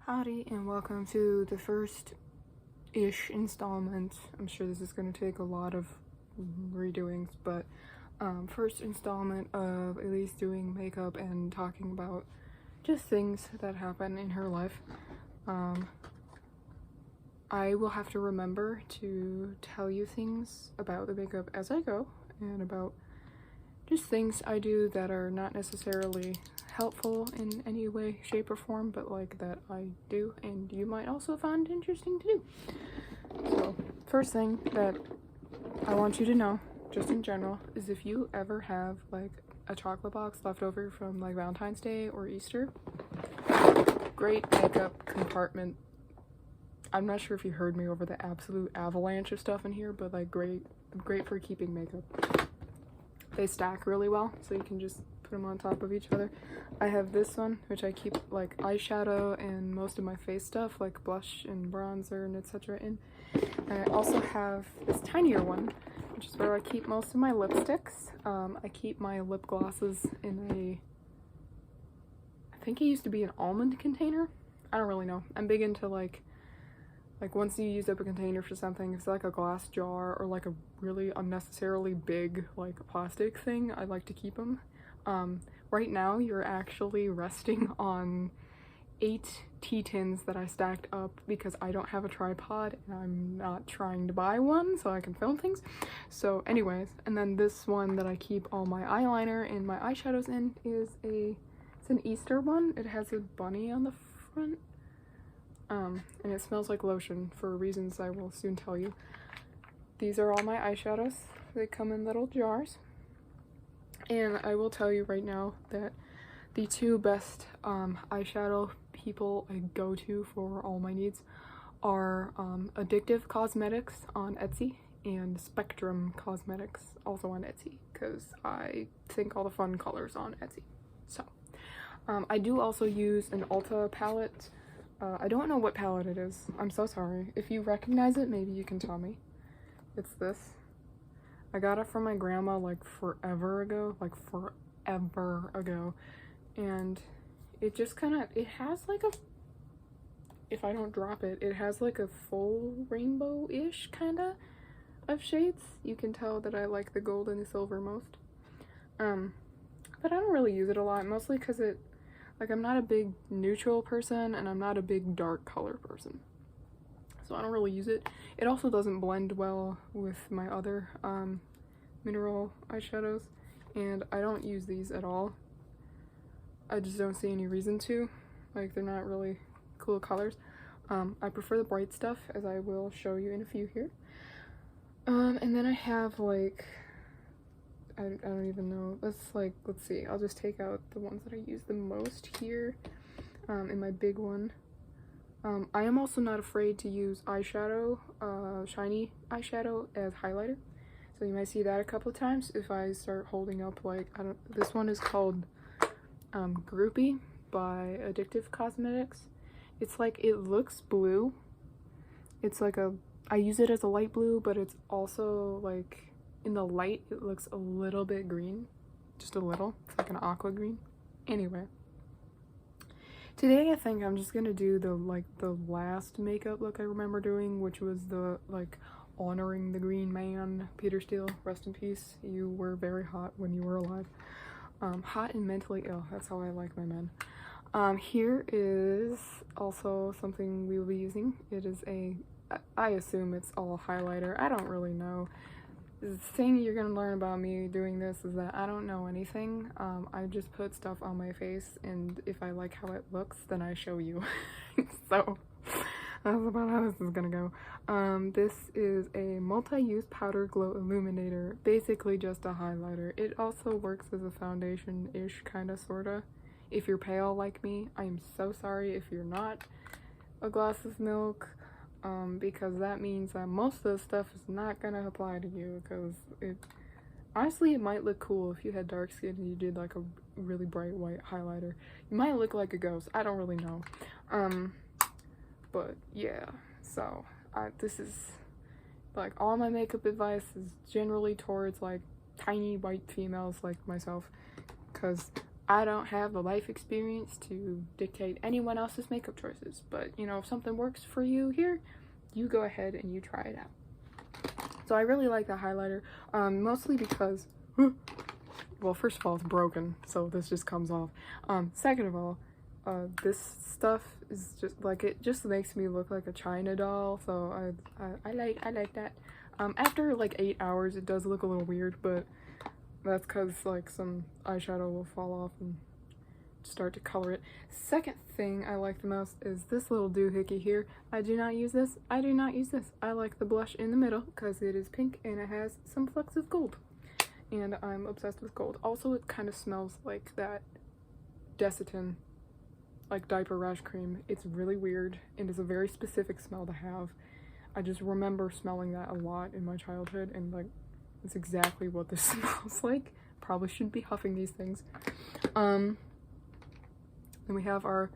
Howdy and welcome to the first-ish installment. I'm sure this is going to take a lot of redoings, but first installment of Elise doing makeup and talking about just things that happen in her life. I will have to remember to tell you things about the makeup as I go and about just things I do that are not necessarily helpful in any way, shape, or form, but like that I do and you might also find interesting to do. So first thing that I want you to know, just in general, is if you ever have like a chocolate box left over from like Valentine's Day or Easter, great makeup compartment. I'm not sure if you heard me over the absolute avalanche of stuff in here, but like great for keeping makeup. They stack really well, so you can just put them on top of each other. I have this one, which I keep like eyeshadow and most of my face stuff, like blush and bronzer and etc. in. And I also have this tinier one, which is where I keep most of my lipsticks. I keep my lip glosses in I think it used to be an almond container. I don't really know. I'm big into like once you use up a container for something, if it's like a glass jar or like a really unnecessarily big like plastic thing, I like to keep them. Right now you're actually resting on 8 tea tins that I stacked up because I don't have a tripod and I'm not trying to buy one so I can film things. So anyways, and then this one that I keep all my eyeliner and my eyeshadows in is it's an Easter one. It has a bunny on the front. And it smells like lotion for reasons I will soon tell you. These are all my eyeshadows. They come in little jars. And I will tell you right now that the two best eyeshadow people I go to for all my needs are AddictiveCosmetics on Etsy and SpectrumCosmetics also on Etsy, because I think all the fun colors on Etsy. So I do also use an Ulta palette. I don't know what palette it is. I'm so sorry. If you recognize it, maybe you can tell me. It's this. I got it from my grandma like forever ago. And it just it has like if I don't drop it, it has like a full rainbow-ish kinda of shades. You can tell that I like the gold and the silver most. But I don't really use it a lot, mostly because I'm not a big neutral person and I'm not a big dark color person. So I don't really use it. It also doesn't blend well with my other mineral eyeshadows, and I don't use these at all. I just don't see any reason to. Like, they're not really cool colors. I prefer the bright stuff, as I will show you in a few here. And then I have like I don't even know. Let's see. I'll just take out the ones that I use the most here in my big one. I am also not afraid to use eyeshadow, shiny eyeshadow as highlighter. So you might see that a couple of times if I start holding up this one is called Groupie by AddictiveCosmetics. It's like, it looks blue. It's like I use it as a light blue, but it's also like, in the light, it looks a little bit green. Just a little. It's like an aqua green. Anyway. Today, I think I'm just gonna do the last makeup look I remember doing, which was the, honoring the Green Man. Peter Steele, rest in peace. You were very hot when you were alive. Hot and mentally ill. That's how I like my men. Here is also something we will be using. It is I assume it's all highlighter. I don't really know. The thing you're gonna learn about me doing this is that I don't know anything. I just put stuff on my face, and if I like how it looks, then I show you. So that's about how this is gonna go. This is a multi-use powder glow illuminator, basically just a highlighter. It also works as a foundation-ish, kinda, sorta. If you're pale like me, I am so sorry if you're not a glass of milk. Because that means that most of the stuff is not gonna apply to you, because honestly, it might look cool if you had dark skin and you did like a really bright white highlighter. You might look like a ghost. I don't really know. But yeah, so this is like, all my makeup advice is generally towards like tiny white females like myself, because I don't have the life experience to dictate anyone else's makeup choices, but you know, if something works for you here, you go ahead and you try it out. So I really like the highlighter, mostly because, well, first of all, it's broken, so this just comes off. Second of all, this stuff is just like, it just makes me look like a China doll, so I like that. After like 8 hours, it does look a little weird, but that's because like some eyeshadow will fall off and start to color it. Second thing I like the most is this little doohickey here. I do not use this. I do not use this. I like the blush in the middle because it is pink and it has some flecks of gold. And I'm obsessed with gold. Also, it kind of smells like that Desitin, like diaper rash cream. It's really weird and it's a very specific smell to have. I just remember smelling that a lot in my childhood, and like, it's exactly what this smells like. Probably shouldn't be huffing these things. Then we have our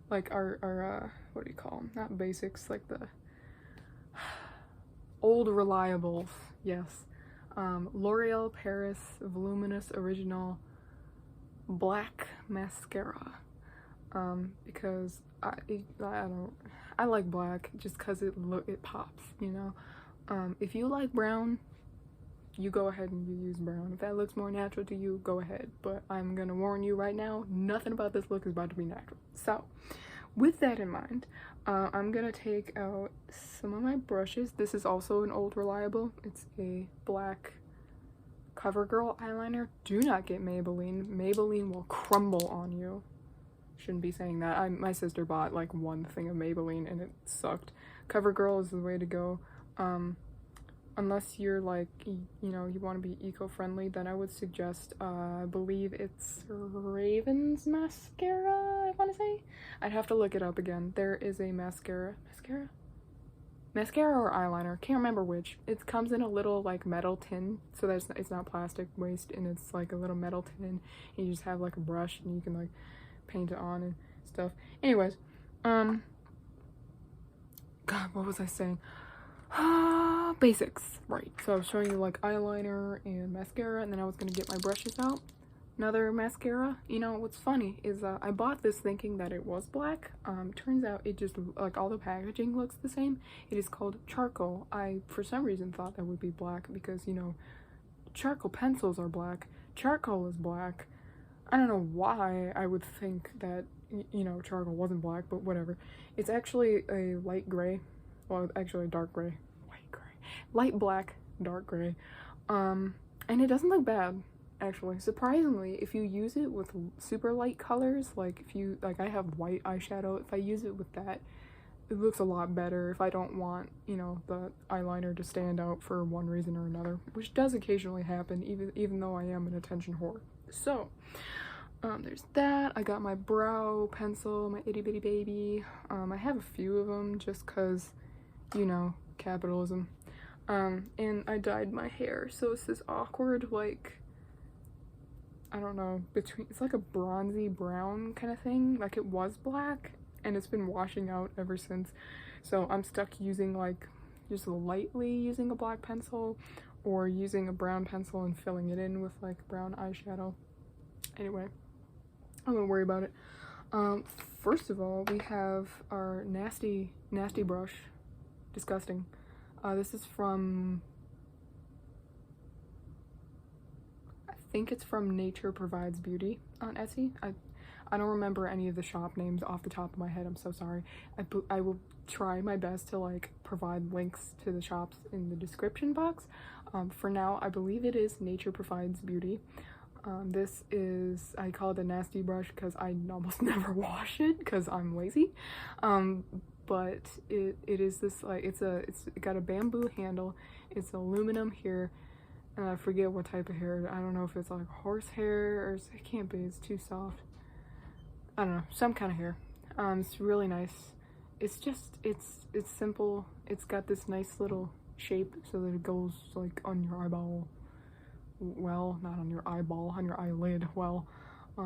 what do you call them? Not basics, like the old reliables. Yes. L'Oreal Paris Voluminous Original Black Mascara. Because I like black just because it pops, you know. If you like brown, you go ahead and you use brown. If that looks more natural to you, go ahead. But I'm gonna warn you right now, nothing about this look is about to be natural. So with that in mind, I'm gonna take out some of my brushes. This is also an old reliable. It's a black CoverGirl eyeliner. Do not get Maybelline. Maybelline will crumble on you. Shouldn't be saying that. My sister bought like one thing of Maybelline and it sucked. CoverGirl is the way to go. Unless you're like, you know, you want to be eco-friendly, then I would suggest, I believe it's Raven's mascara, I want to say. I'd have to look it up again. There is a mascara or eyeliner, can't remember which. It comes in a little like metal tin, so that it's not plastic waste, and it's like a little metal tin, and you just have like a brush and you can like paint it on and stuff. Anyways, God, what was I saying? Basics, right? So I was showing you like eyeliner and mascara, and then I was gonna get my brushes out. Another mascara. You know what's funny is I bought this thinking that it was black. Turns out it just, like, all the packaging looks the same. It is called charcoal. I for some reason thought that would be black because, you know, charcoal pencils are black. Charcoal is black. I don't know why I would think that, you know, charcoal wasn't black, but whatever. It's actually a light gray. Well, actually dark gray. Light black, dark gray. And it doesn't look bad, actually. Surprisingly, if you use it with super light colors, like if you, like I have white eyeshadow, if I use it with that, it looks a lot better if I don't want, you know, the eyeliner to stand out for one reason or another, which does occasionally happen, even though I am an attention whore. So, there's that. I got my brow pencil, my itty bitty baby. I have a few of them just cause, you know, capitalism. And I dyed my hair, so it's this awkward, like, I don't know, it's like a bronzy brown kind of thing. Like, it was black, and it's been washing out ever since. So I'm stuck using, like, just lightly using a black pencil, or using a brown pencil and filling it in with, like, brown eyeshadow. Anyway, I won't worry about it. First of all, we have our nasty brush. Disgusting. This is from, I think it's from NatureProvidesBeauty on Etsy. I don't remember any of the shop names off the top of my head. I'm so sorry. I will try my best to like provide links to the shops in the description box. For now, I believe it is NatureProvidesBeauty. This is, I call it a nasty brush because I almost never wash it because I'm lazy. But it is this, like, it's got a bamboo handle, it's aluminum here, and I forget what type of hair. I don't know if it's like horsehair or it can't be, it's too soft. I don't know, some kind of hair. It's really nice. It's just, it's simple. It's got this nice little shape so that it goes like on your eyeball. Well, not on your eyeball, on your eyelid. Well,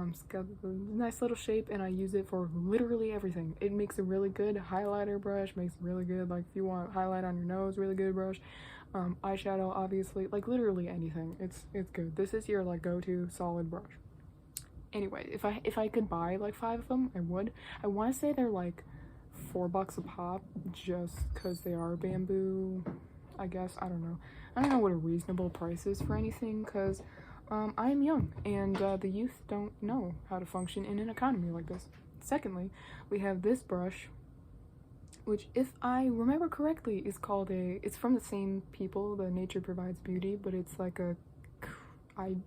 it's got a nice little shape, and I use it for literally everything. It makes a really good highlighter brush, makes it really good, like if you want highlight on your nose, really good brush. Eyeshadow, obviously, like literally anything. It's good. This is your like go-to solid brush. Anyway, if I could buy like 5 of them, I would. I want to say they're like $4 a pop, just because they are bamboo, I guess. I don't know. I don't know what a reasonable price is for anything, because I am young, and the youth don't know how to function in an economy like this. Secondly, we have this brush, which, if I remember correctly, is called it's from the same people, the NatureProvidesBeauty, but it's like a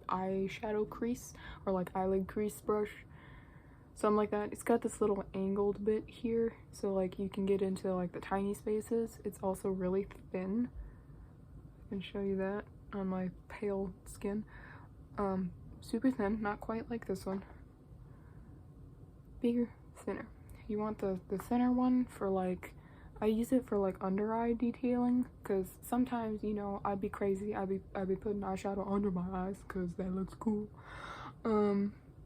eyeshadow crease, or like eyelid crease brush, something like that. It's got this little angled bit here, so like you can get into like the tiny spaces. It's also really thin. I can show you that on my pale skin. Super thin, not quite like this one. Bigger, thinner. You want the thinner one for like, I use it for like under eye detailing, because sometimes, you know, I'd be crazy. I'd be putting eyeshadow under my eyes because that looks cool.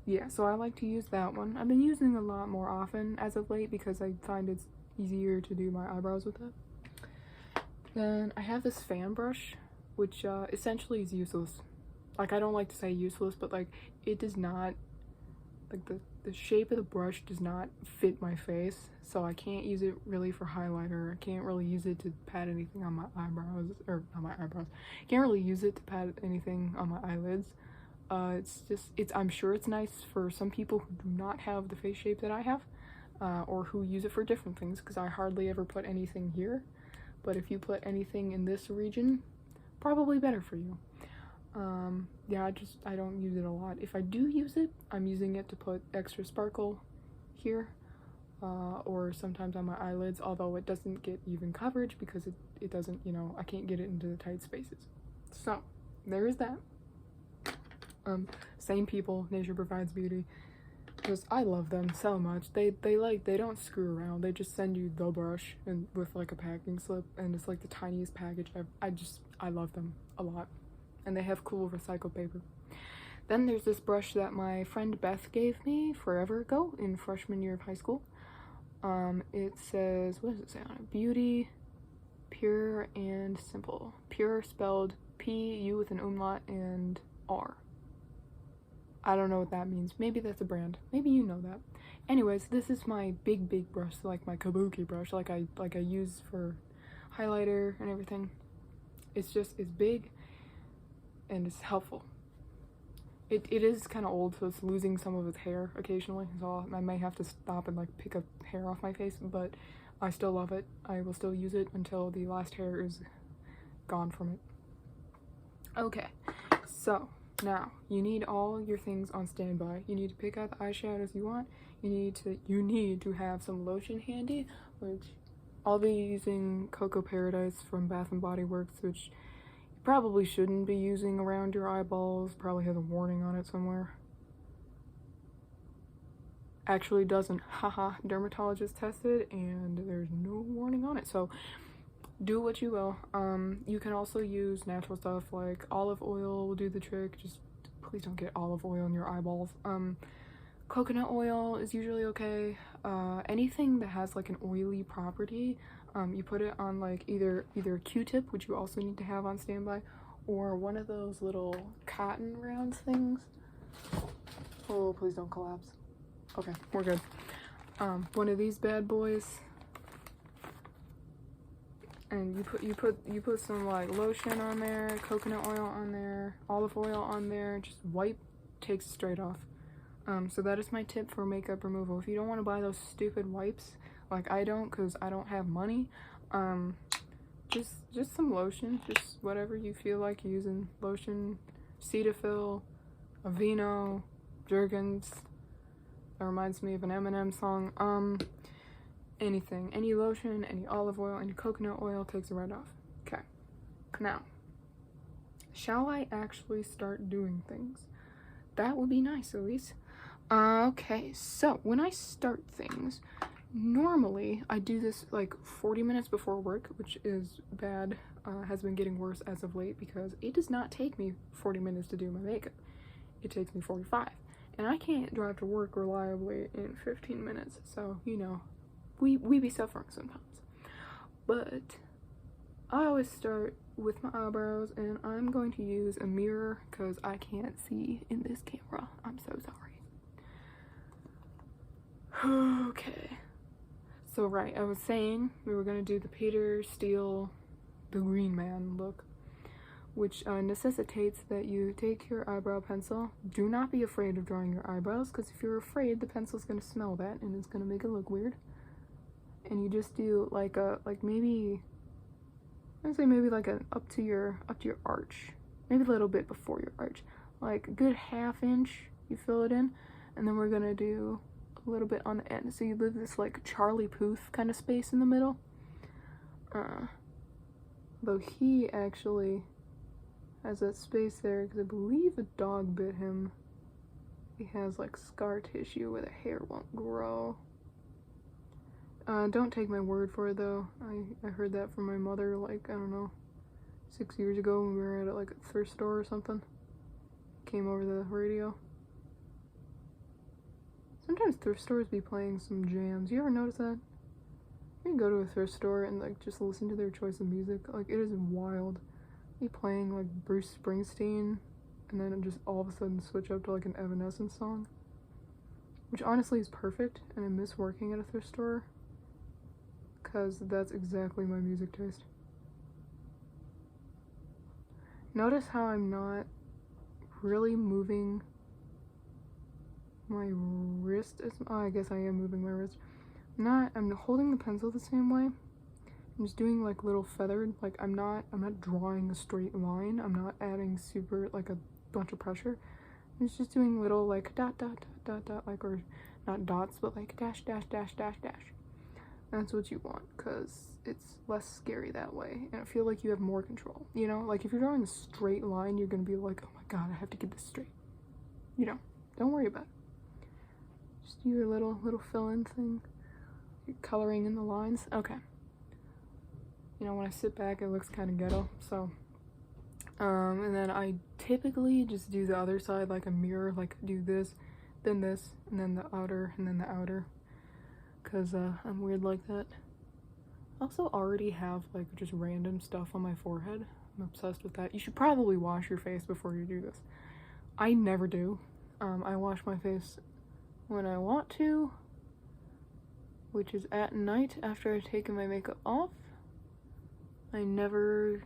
Yeah, so I like to use that one. I've been using a lot more often as of late because I find it's easier to do my eyebrows with it. Then I have this fan brush, which essentially is useless. Like, I don't like to say useless, but like it does not, like the shape of the brush does not fit my face, so I can't use it really for highlighter. I can't really use it to pat anything on my eyebrows, or not my eyebrows. I can't really use it to pat anything on my eyelids. I'm sure it's nice for some people who do not have the face shape that I have, or who use it for different things, because I hardly ever put anything here. But if you put anything in this region, probably better for you. Yeah, I don't use it a lot. If I do use it, I'm using it to put extra sparkle here, or sometimes on my eyelids, although it doesn't get even coverage because it doesn't, you know, I can't get it into the tight spaces. So there is that. Same people, NatureProvidesBeauty, because I love them so much. They don't screw around. They just send you the brush and with like a packing slip, and it's like the tiniest package ever. I love them a lot. And they have cool recycled paper. Then there's this brush that my friend Beth gave me forever ago in freshman year of high school. It says, what does it say on it? Beauty, pure and simple. Pure spelled P-U with an umlaut and R. I don't know what that means. Maybe that's a brand. Maybe you know that. Anyways, this is my big brush, like my kabuki brush, like I use for highlighter and everything. It's big and it's helpful. It is kind of old, so it's losing some of its hair occasionally, so I may have to stop and like pick up hair off my face, but I still love it. I will still use it until the last hair is gone from it. Okay, so now you need all your things on standby. You need to pick out the eyeshadows you want. You need to have some lotion handy, which I'll be using Cocoa Paradise from Bath & Body Works, which probably shouldn't be using around your eyeballs. Probably has a warning on it somewhere. Actually doesn't. Haha, dermatologist tested and there's no warning on it, so do what you will. You can also use natural stuff like olive oil will do the trick. Just please don't get olive oil in your eyeballs. Coconut oil is usually okay. Anything that has like an oily property, you put it on like either a Q-tip, which you also need to have on standby, or one of those little cotton round things. Oh, please don't collapse. Okay, we're good. One of these bad boys, and you put some like lotion on there, coconut oil on there, olive oil on there. Just wipe, takes it straight off. So that is my tip for makeup removal. If you don't want to buy those stupid wipes, like I don't, because I don't have money, just some lotion, just whatever you feel like using. Lotion, Cetaphil, Aveeno, Jergens. That reminds me of an Eminem song. Anything, any lotion, any olive oil, any coconut oil, takes it right off. Okay, now, shall I actually start doing things? That would be nice, Elise. Okay, so when I start things, normally I do this like 40 minutes before work, which is bad. Has been getting worse as of late because it does not take me 40 minutes to do my makeup. It takes me 45, and I can't drive to work reliably in 15 minutes, so you know, we be suffering sometimes. But I always start with my eyebrows, and I'm going to use a mirror because I can't see in this camera. I'm so sorry. Okay. So right, I was saying we were gonna do the Peter Steele, the Green Man look, which necessitates that you take your eyebrow pencil. Do not be afraid of drawing your eyebrows, because if you're afraid, the pencil's gonna smell that and it's gonna make it look weird. And you just do like a, maybe, I'd say maybe like an up to your arch, maybe a little bit before your arch, like a good ½ inch. You fill it in, and then we're gonna do a little bit on the end, so you leave this like Charlie Puth kind of space in the middle. Though he actually has that space there because I believe a dog bit him. He has like scar tissue where the hair won't grow. Don't take my word for it though. I heard that from my mother, like, I don't know, 6 years ago when we were at like a thrift store or something. Came over the radio. Sometimes thrift stores be playing some jams. You ever notice that? You can go to a thrift store and like just listen to their choice of music. Like, it is wild. Be playing like Bruce Springsteen and then just all of a sudden switch up to like an Evanescence song, which honestly is perfect, and I miss working at a thrift store because that's exactly my music taste. Notice how I'm not really moving my wrist as I guess I am moving my wrist. I'm holding the pencil the same way. I'm just doing like little feathered, like I'm not drawing a straight line. I'm not adding super like a bunch of pressure. I'm just doing little like dot dot dot dot dot, like, or not dots but like dash dash dash dash dash. That's what you want, because it's less scary that way, and I feel like you have more control, you know? Like, if you're drawing a straight line, you're gonna be like, oh my god, I have to get this straight. You know, don't worry about it. Just do your little fill-in thing. You're coloring in the lines. Okay. You know, when I sit back, it looks kind of ghetto, so. And then I typically just do the other side like a mirror, like do this, then this, and then the outer, and then the outer. Because I'm weird like that. I also already have like just random stuff on my forehead. I'm obsessed with that. You should probably wash your face before you do this. I never do. I wash my face when I want to, which is at night after I've taken my makeup off. I never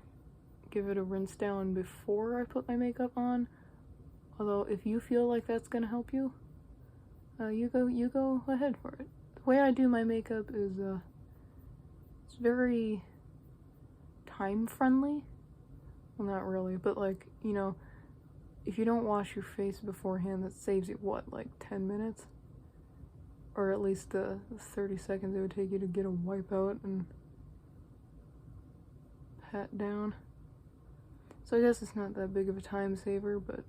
give it a rinse down before I put my makeup on. Although if you feel like that's gonna help you, you go ahead for it. The way I do my makeup is it's very time friendly. Well, not really, but like, you know, if you don't wash your face beforehand, that saves you what, like 10 minutes? Or at least the 30 seconds it would take you to get a wipe out and pat down. So I guess it's not that big of a time saver, but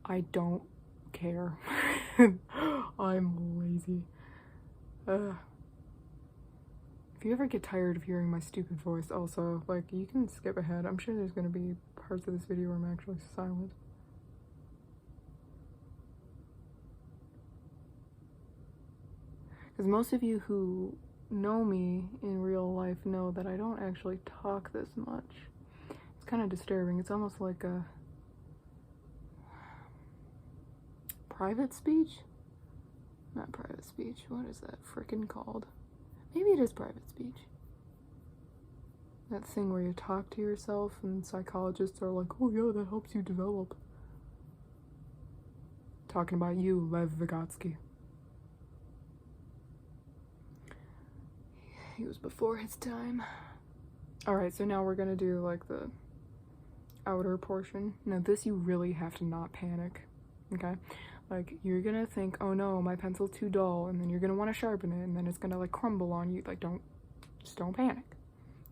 I don't care. I'm lazy. If you ever get tired of hearing my stupid voice, also, like, you can skip ahead. I'm sure there's gonna be parts of this video where I'm actually silent. Because most of you who know me in real life know that I don't actually talk this much. It's kind of disturbing. It's almost like a private speech? Not private speech. What is that frickin' called? Maybe it is private speech. That thing where you talk to yourself and psychologists are like, oh yeah, that helps you develop. Talking about you, Lev Vygotsky. He was before his time. Alright, so now we're gonna do like the outer portion. Now this you really have to not panic, okay? Like, you're gonna think, oh no, my pencil's too dull, and then you're gonna want to sharpen it, and then it's gonna like crumble on you. Like, just don't panic.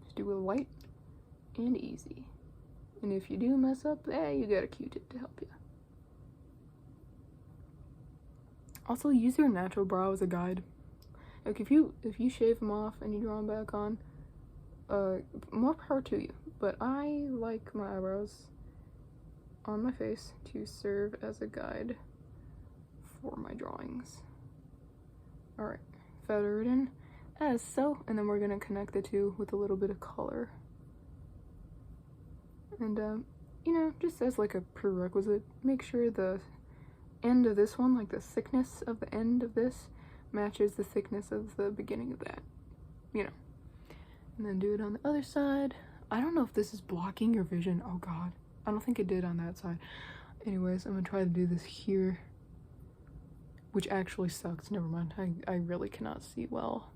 Just do it light and easy. And if you do mess up, you got a Q-tip to help you. Also, use your natural brow as a guide. Like, if you shave them off and you draw them back on, more power to you. But I like my eyebrows on my face to serve as a guide for my drawings. Alright, feather it in as so, and then we're gonna connect the two with a little bit of color. And, you know, just as like a prerequisite, make sure the end of this one, like the thickness of the end of this, matches the thickness of the beginning of that, you know. And then do it on the other side. I don't know if this is blocking your vision. Oh god, I don't think it did on that side. Anyways, I'm gonna try to do this here, which actually sucks. Never mind. I really cannot see well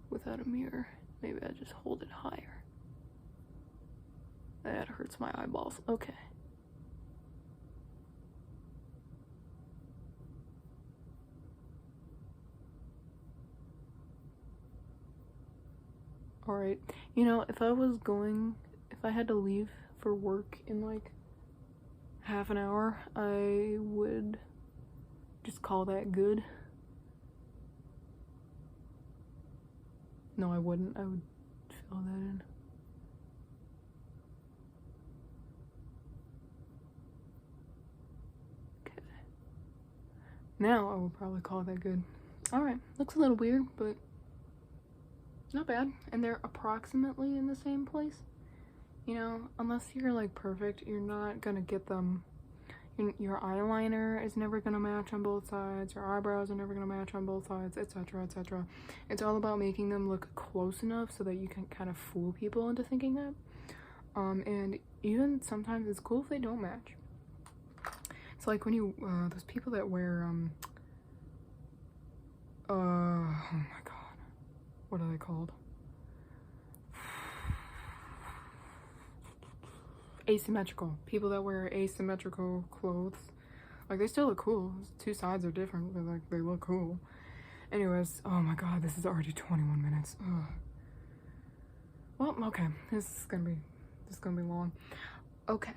without a mirror. Maybe I just hold it higher. That hurts my eyeballs. Okay. Alright, you know, if I had to leave for work in like half an hour, I would just call that good. No, I wouldn't. I would fill that in. Okay. Now I will probably call that good. Alright, looks a little weird, but not bad. And they're approximately in the same place. You know, unless you're like perfect, you're not gonna get them. Your eyeliner is never gonna match on both sides, your eyebrows are never gonna match on both sides, etc, etc. It's all about making them look close enough so that you can kind of fool people into thinking that. And even sometimes it's cool if they don't match. It's like when you, those people that wear, oh my god, what are they called? Asymmetrical. People that wear asymmetrical clothes. Like, they still look cool. Two sides are different, but like, they look cool. Anyways, oh my god, this is already 21 minutes. Ugh. Well, okay. This is gonna be long. Okay.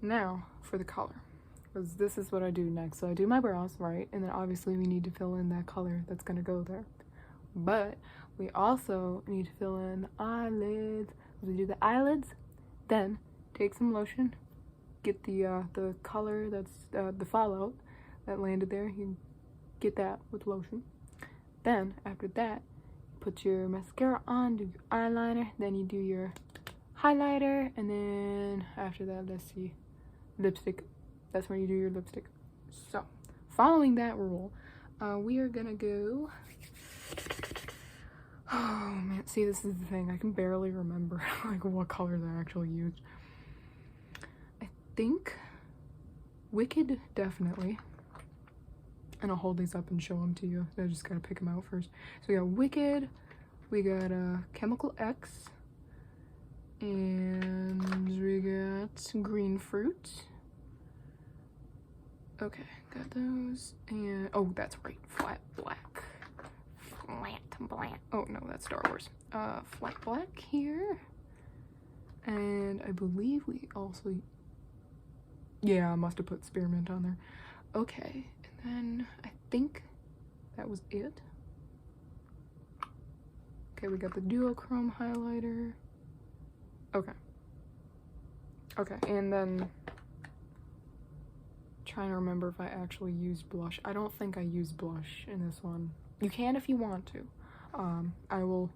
Now, for the color. Because this is what I do next. So I do my brows, right? And then obviously we need to fill in that color that's gonna go there. But we also need to fill in eyelids. We do the eyelids, then take some lotion, get the color that's the fallout that landed there, you get that with lotion. Then after that, put your mascara on, do your eyeliner, then you do your highlighter, and then after that, let's see, lipstick. That's when you do your lipstick. So following that rule, we are gonna go, oh man, see, this is the thing, I can barely remember like what colors I actually used. I think Wicked, definitely. And I'll hold these up and show them to you. I just gotta pick them out first. So we got Wicked, we got Chemical X, and we got Green Fruit. Okay, got those. And oh, that's right, Flat Black. Flat Black. Oh no, that's Star Wars. Flat Black here. And I believe we also, yeah, I must have put Spearmint on there. Okay, and then I think that was it. Okay, we got the duochrome highlighter. Okay. Okay, and then trying to remember if I actually used blush. I don't think I used blush in this one. You can if you want to. I will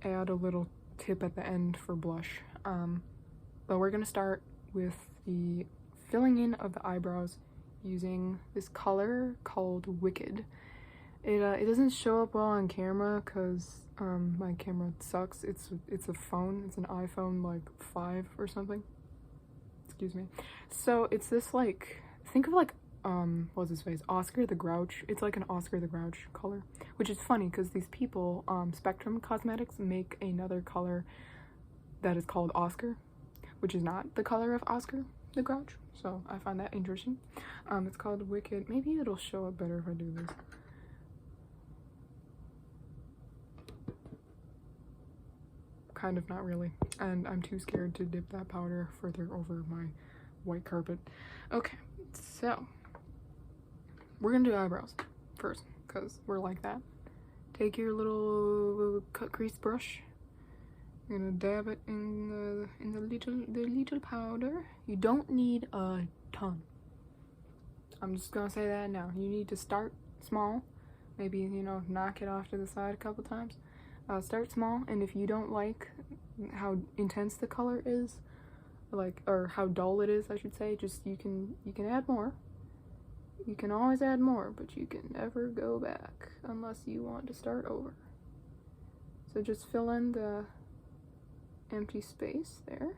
add a little tip at the end for blush. But we're gonna start with the filling in of the eyebrows using this color called Wicked. It doesn't show up well on camera because my camera sucks. It's a phone. It's an iPhone like 5 or something. Excuse me. So it's this, like, think of like what's his face, Oscar the Grouch. It's like an Oscar the Grouch color, which is funny because these people, SpectrumCosmetics, make another color that is called Oscar, which is not the color of Oscar the Grouch. So I find that interesting. It's called Wicked. Maybe it'll show up better if I do this. Kind of, not really. And I'm too scared to dip that powder further over my white carpet. Okay, so we're gonna do eyebrows first because we're like that. Take your little cut crease brush. You're gonna dab it in the little powder. You don't need a ton. I'm just gonna say that now. You need to start small. Maybe, you know, knock it off to the side a couple times. Start small, and if you don't like how intense the color is, like, or how dull it is, I should say, just you can add more. You can always add more, but you can never go back unless you want to start over. So just fill in the empty space there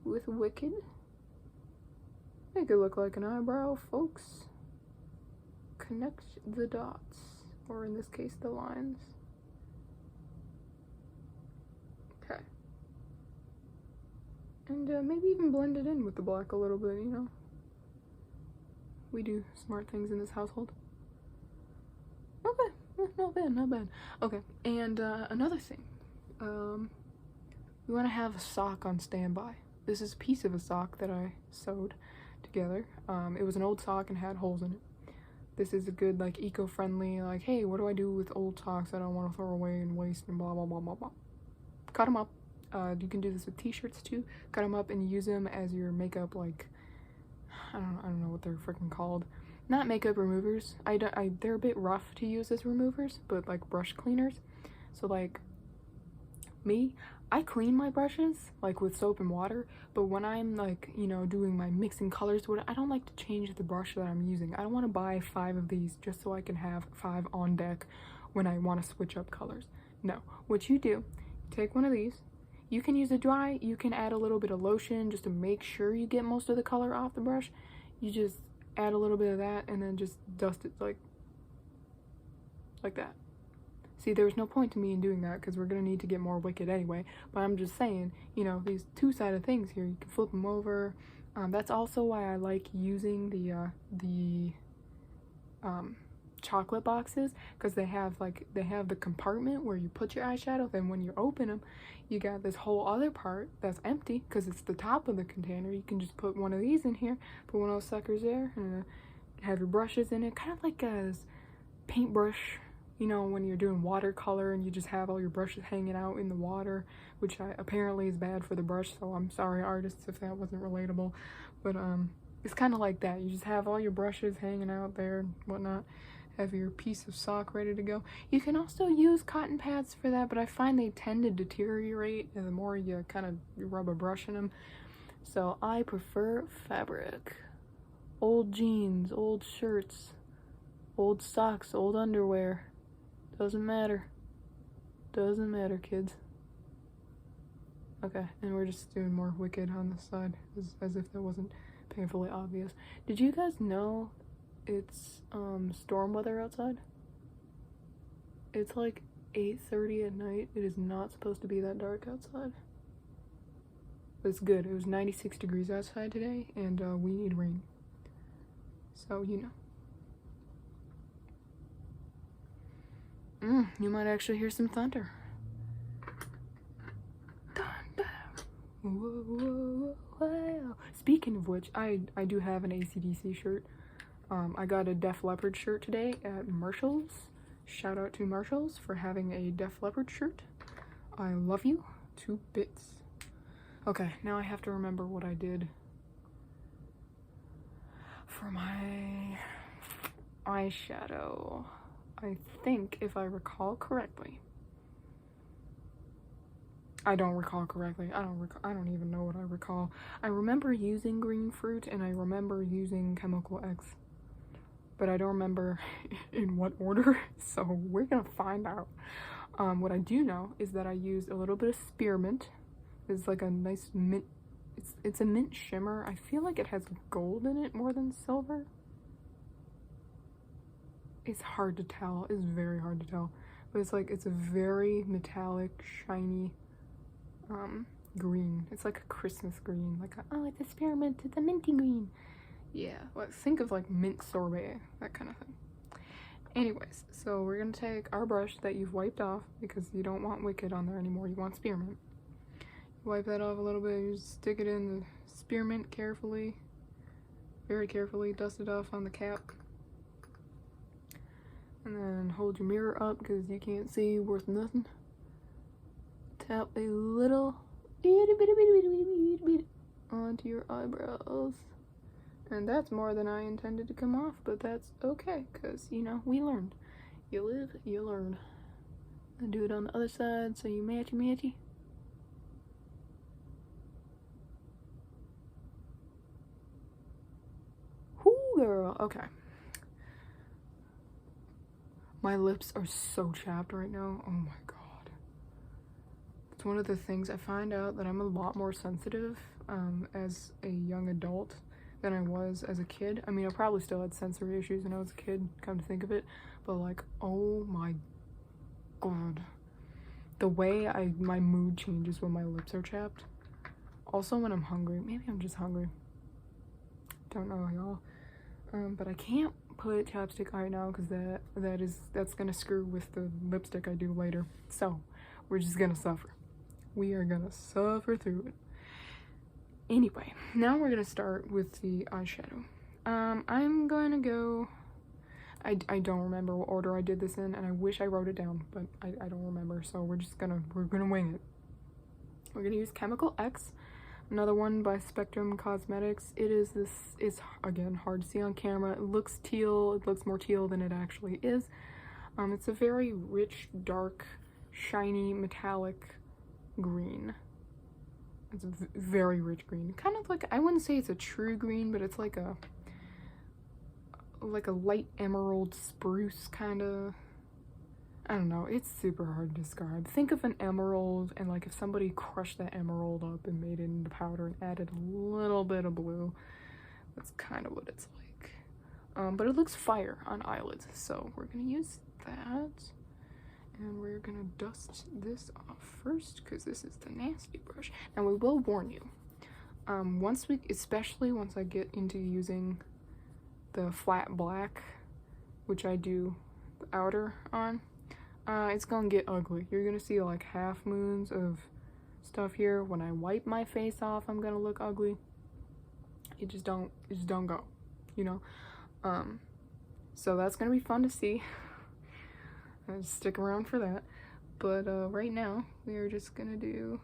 with Wicked. Make it look like an eyebrow, folks. Connect the dots, or in this case, the lines. Okay. And maybe even blend it in with the black a little bit, you know. We do smart things in this household. Okay, not bad, not bad. Okay, and another thing. We want to have a sock on standby. This is a piece of a sock that I sewed together. It was an old sock and had holes in it. This is a good, like, eco-friendly, like, hey, what do I do with old socks I don't want to throw away and waste and blah, blah, blah, blah, blah. Cut them up. You can do this with t-shirts too. Cut them up and use them as your makeup, like, I don't know what they're freaking called. Not makeup removers. They're a bit rough to use as removers, but like brush cleaners. So like me, I clean my brushes like with soap and water, but when I'm like, you know, doing my mixing colors, I don't like to change the brush that I'm using. I don't want to buy 5 of these just so I can have 5 on deck when I want to switch up colors. No, what you do, take one of these. You can use it dry, you can add a little bit of lotion just to make sure you get most of the color off the brush. You just add a little bit of that and then just dust it like that. See, there's no point to me in doing that because we're gonna need to get more Wicked anyway, but I'm just saying, you know, these two-sided things here, you can flip them over. That's also why I like using the chocolate boxes, because they have the compartment where you put your eyeshadow, then when you open them you got this whole other part that's empty because it's the top of the container. You can just put one of these in here, put one of those suckers there, and have your brushes in it, kind of like a paintbrush, you know, when you're doing watercolor and you just have all your brushes hanging out in the water, which apparently is bad for the brush, so I'm sorry artists if that wasn't relatable, but it's kind of like that. You just have all your brushes hanging out there and whatnot. Have your piece of sock ready to go. You can also use cotton pads for that, but I find they tend to deteriorate the more you kind of rub a brush in them. So I prefer fabric. Old jeans, old shirts, old socks, old underwear. Doesn't matter. Doesn't matter, kids. Okay, and we're just doing more Wicked on this side, as if that wasn't painfully obvious. Did you guys know it's storm weather outside? It's like 8:30 at night. It is not supposed to be that dark outside. But it's good. It was 96 degrees outside today, and we need rain. So, you know. You might actually hear some thunder. Thunder. Whoa, whoa, whoa. Speaking of which, I do have an AC/DC shirt. I got a Def Leppard shirt today at Marshall's. Shout out to Marshall's for having a Def Leppard shirt. I love you to bits. Okay, now I have to remember what I did for my eyeshadow. I think, if I recall correctly, I don't recall correctly. I don't even know what I recall. I remember using green fruit and I remember using Chemical X, but I don't remember in what order, so we're gonna find out. What I do know is that I used a little bit of Spearmint. It's like a nice mint, it's a mint shimmer. I feel like it has gold in it more than silver. It's hard to tell, it's very hard to tell, but it's a very metallic, shiny green. It's like a Christmas green, like it's a spearmint, it's a minty green. Yeah, well, think of like mint sorbet, that kind of thing. Anyways, so we're gonna take our brush that you've wiped off because you don't want Wicked on there anymore, you want Spearmint. Wipe that off a little bit, you just stick it in the Spearmint carefully, very carefully, dust it off on the cap. And then hold your mirror up because you can't see worth nothing. Tap a little onto your eyebrows. And that's more than I intended to come off, but that's okay, because, you know, we learned. You live, you learn. And do it on the other side so you matchy. Whoo, girl. Okay. My lips are so chapped right now. Oh my god. It's one of the things I find out that I'm a lot more sensitive as a young adult than I was as a kid. I mean, I probably still had sensory issues when I was a kid, come to think of it, but like, oh my god. The way my mood changes when my lips are chapped. Also when I'm hungry. Maybe I'm just hungry. Don't know, y'all. But I can't put chapstick on right now because that's gonna screw with the lipstick I do later. So we're just gonna suffer. We are gonna suffer through it. Anyway, now we're gonna start with the eyeshadow. I'm gonna go. I don't remember what order I did this in, and I wish I wrote it down, but I don't remember. So we're gonna wing it. We're gonna use Chemical X. Another one by SpectrumCosmetics. It's again hard to see on camera. It looks teal. It looks more teal than it actually is. It's a very rich, dark, shiny, metallic green. It's a very rich green. Kind of like, I wouldn't say it's a true green, but it's like a light emerald spruce kind of. I don't know, it's super hard to describe. Think of an emerald, and like if somebody crushed that emerald up and made it into powder and added a little bit of blue, that's kind of what it's like. But it looks fire on eyelids, so we're gonna use that. And we're gonna dust this off first, because this is the nasty brush. Now we will warn you, especially once I get into using the flat black, which I do the outer on, it's gonna get ugly. You're gonna see like half moons of stuff here. When I wipe my face off, I'm gonna look ugly. It just don't go, you know. So that's gonna be fun to see. Just stick around for that. But right now we are just gonna do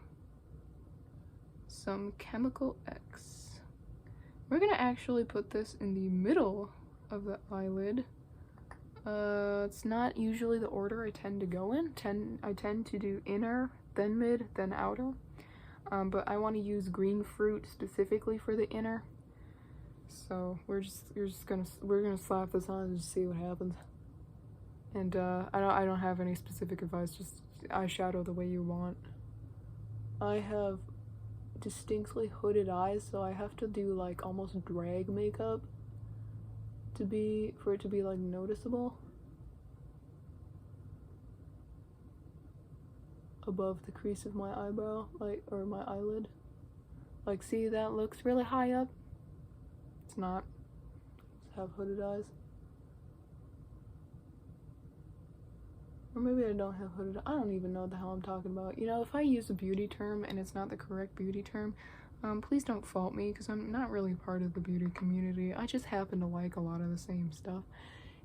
some Chemical X. We're gonna actually put this in the middle of the eyelid. It's not usually the order I tend to go in. I tend to do inner, then mid, then outer. But I want to use green fruit specifically for the inner. So we're gonna slap this on and just see what happens. And I don't have any specific advice, just eyeshadow the way you want. I have distinctly hooded eyes, so I have to do like almost drag makeup for it to be like noticeable above the crease of my eyebrow, like, or my eyelid. Like, see, that looks really high up. It's not. Just have hooded eyes. Or maybe I don't have hooded. I don't even know what the hell I'm talking about. You know, if I use a beauty term and it's not the correct beauty term, please don't fault me, because I'm not really part of the beauty community. I just happen to like a lot of the same stuff,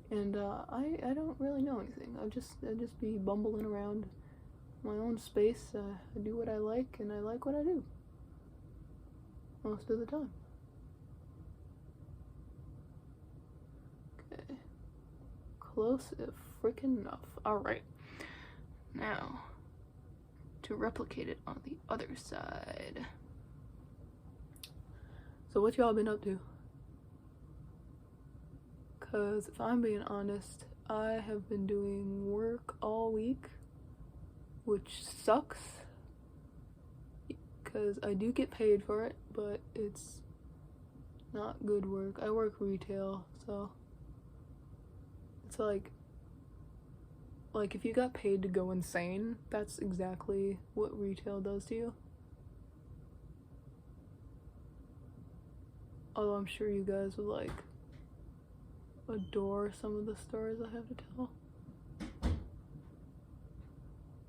and I don't really know anything. I just be bumbling around my own space. I do what I like, and I like what I do most of the time. Okay, close if freaking enough. All right, now to replicate it on the other side. So what y'all been up to? Cause if I'm being honest, I have been doing work all week, which sucks, because I do get paid for it, but it's not good work. I work retail, so it's like if you got paid to go insane, that's exactly what retail does to you. Although I'm sure you guys would like adore some of the stories I have to tell.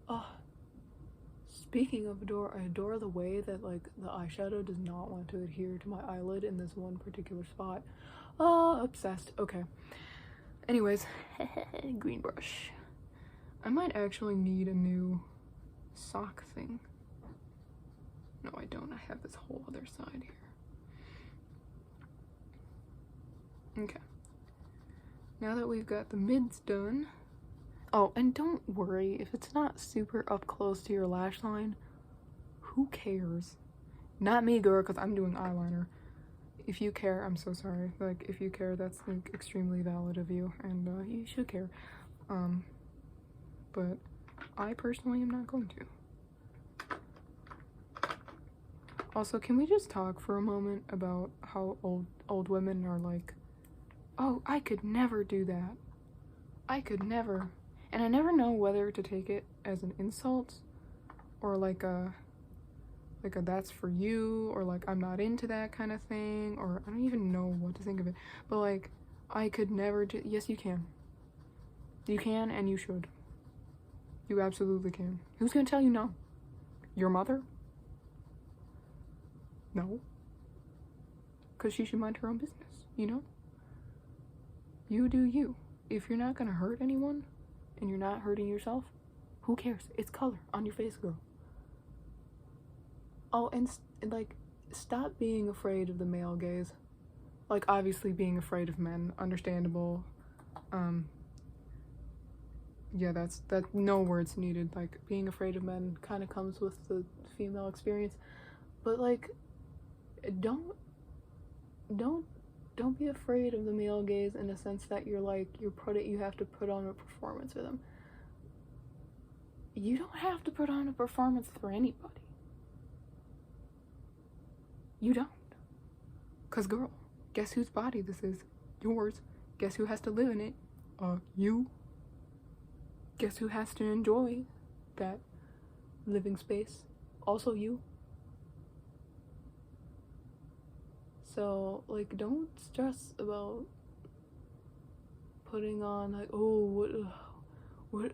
Oh, speaking of adore, I adore the way that like the eyeshadow does not want to adhere to my eyelid in this one particular spot. Oh, obsessed. Okay. Anyways, green brush. I might actually need a new sock thing. No, I don't. I have this whole other side here. Okay, now that we've got the mids done, oh, and don't worry if it's not super up close to your lash line, who cares? Not me, girl, because I'm doing eyeliner. if you care, I'm so sorry. Like, if you care, that's like extremely valid of you, and you should care. But I personally am not going to. Also, can we just talk for a moment about how old women are like, oh, I could never do that. I could never. And I never know whether to take it as an insult or like a that's for you, or like I'm not into that kind of thing, or I don't even know what to think of it. But like, I could never do. Yes, you can. You can, and you should. You absolutely can. Who's gonna tell you no? Your mother? No. Because she should mind her own business, you know? You do you. If you're not gonna hurt anyone, and you're not hurting yourself, who cares? It's color on your face, girl. Oh, and like, stop being afraid of the male gaze. Like, obviously being afraid of men, understandable. Yeah, that's no words needed. Like, being afraid of men kind of comes with the female experience. But like, don't be afraid of the male gaze in the sense that you're like, you have to put on a performance for them. You don't have to put on a performance for anybody. You don't. Cause girl, guess whose body this is? Yours. Guess who has to live in it? You. Guess who has to enjoy that living space? Also you. So, like, don't stress about putting on, like, oh, what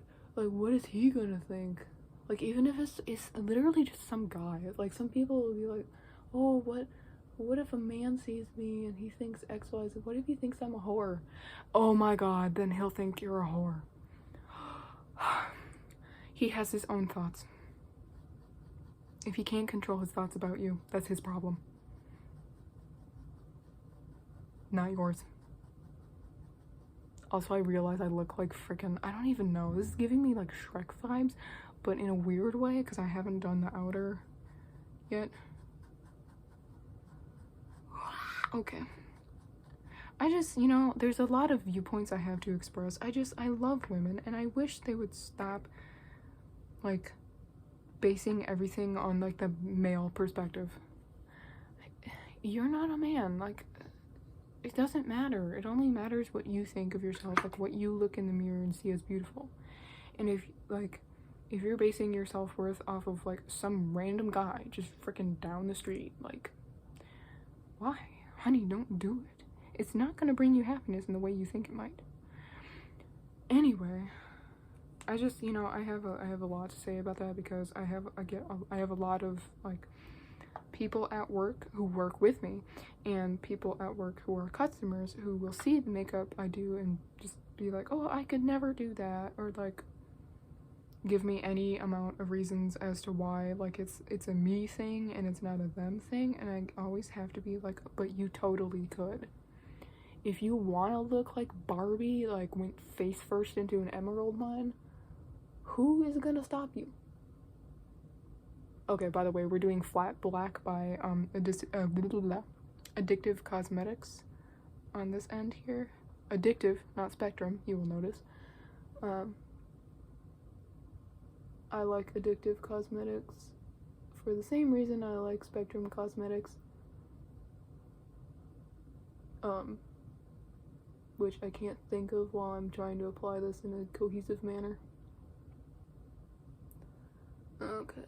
is he gonna think? Like, even if it's literally just some guy. Like, some people will be like, oh, what if a man sees me and he thinks X, Y, Z? What if he thinks I'm a whore? Oh my god, then he'll think you're a whore. He has his own thoughts. If he can't control his thoughts about you, that's his problem. Not yours. Also, I realize I look like freaking, I don't even know. This is giving me like Shrek vibes, but in a weird way because I haven't done the outer yet. Okay. I just, you know, there's a lot of viewpoints I have to express. I love women, and I wish they would stop, like, basing everything on, like, the male perspective. You're not a man. Like, it doesn't matter. It only matters what you think of yourself, like, what you look in the mirror and see as beautiful. And if you're basing your self-worth off of, like, some random guy just freaking down the street, like, why? Honey, don't do it. It's not gonna bring you happiness in the way you think it might. Anyway, I just, you know, I have a lot to say about that because I have a lot of like people at work who work with me and people at work who are customers who will see the makeup I do and just be like, oh, I could never do that, or like give me any amount of reasons as to why, like it's a me thing and it's not a them thing, and I always have to be like, but you totally could. If you want to look like Barbie, like went face first into an emerald mine, who is gonna stop you? Okay, by the way, we're doing Flat Black by Addictive Cosmetics on this end here. Addictive, not Spectrum, you will notice. I like Addictive Cosmetics for the same reason I like SpectrumCosmetics. Which I can't think of while I'm trying to apply this in a cohesive manner. Okay.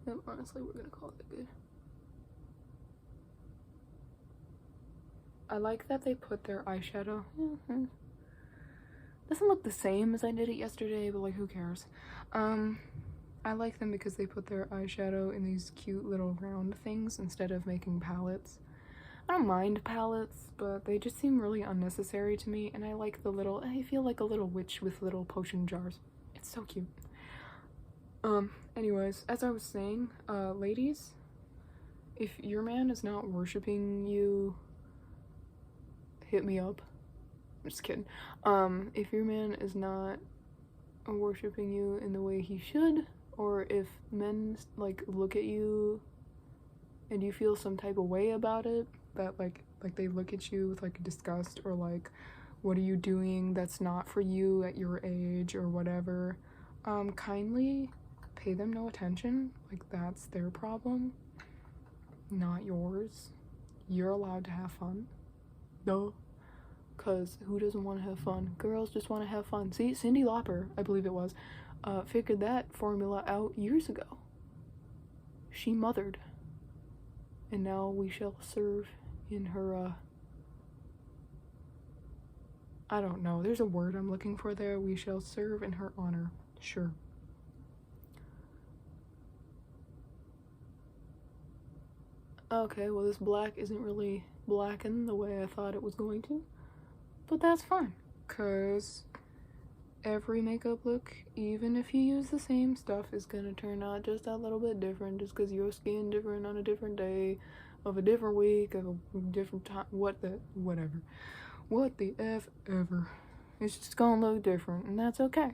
No, honestly, we're gonna call it good. I like that they put their eyeshadow. Doesn't look the same as I did it yesterday, but like, who cares? I like them because they put their eyeshadow in these cute little round things instead of making palettes. I don't mind palettes, but they just seem really unnecessary to me, and I like the little, I feel like a little witch with little potion jars. It's so cute. Anyways, as I was saying, ladies, if your man is not worshiping you, hit me up. I'm just kidding. If your man is not worshiping you in the way he should, or if men like look at you and you feel some type of way about it, that like they look at you with like disgust, or like, what are you doing that's not for you at your age or whatever, kindly pay them no attention. Like, that's their problem, not yours. You're allowed to have fun. No. Because who doesn't want to have fun? Girls just want to have fun. See, Cyndi Lauper, I believe it was, figured that formula out years ago. She mothered. And now we shall serve in her, I don't know. There's a word I'm looking for there. We shall serve in her honor. Sure. Okay, well, this black isn't really blackened the way I thought it was going to. But that's fine. Because every makeup look, even if you use the same stuff, is going to turn out just a little bit different. Just because your skin different on a different day, of a different week, of a different time. What the F ever. It's just going to look different. And that's okay.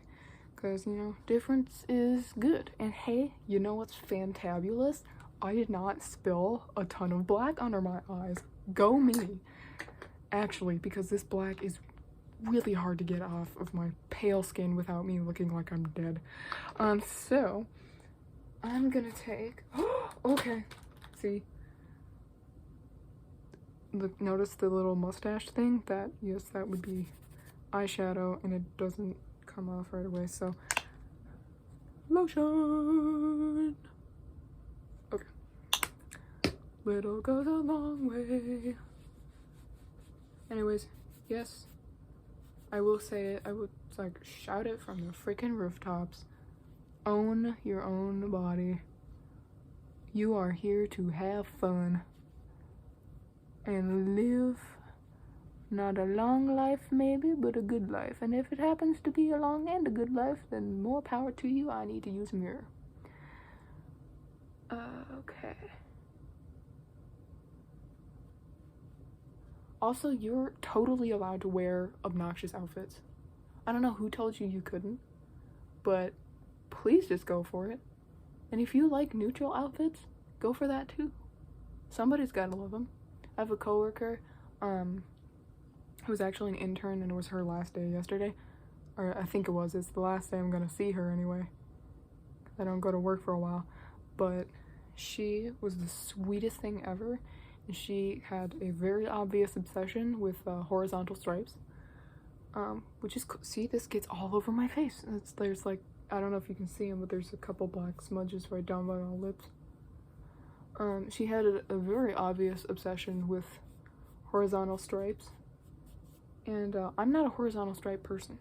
Because, you know, difference is good. And hey, you know what's fantabulous? I did not spill a ton of black under my eyes. Go me. Actually, because this black is really hard to get off of my pale skin without me looking like I'm dead. So I'm gonna take, okay, see, look, notice the little mustache thing? That, yes, that would be eyeshadow, and it doesn't come off right away. So lotion. Okay, little goes a long way. Anyways, yes, I will say it. I would like shout it from the freaking rooftops. Own your own body. You are here to have fun and live not a long life maybe, but a good life. And if it happens to be a long and a good life, then more power to you. I need to use a mirror. Okay. Also, you're totally allowed to wear obnoxious outfits. I don't know who told you you couldn't, but please just go for it. And if you like neutral outfits, go for that too. Somebody's gotta love them. I have a coworker, who was actually an intern, and it was her last day yesterday. Or I think it was. It's the last day I'm gonna see her anyway. I don't go to work for a while. But she was the sweetest thing ever. She had a very obvious obsession with horizontal stripes, which is, see, this gets all over my face. There's like, I don't know if you can see them, but there's a couple black smudges right down by my lips. She had a very obvious obsession with horizontal stripes, and I'm not a horizontal stripe person,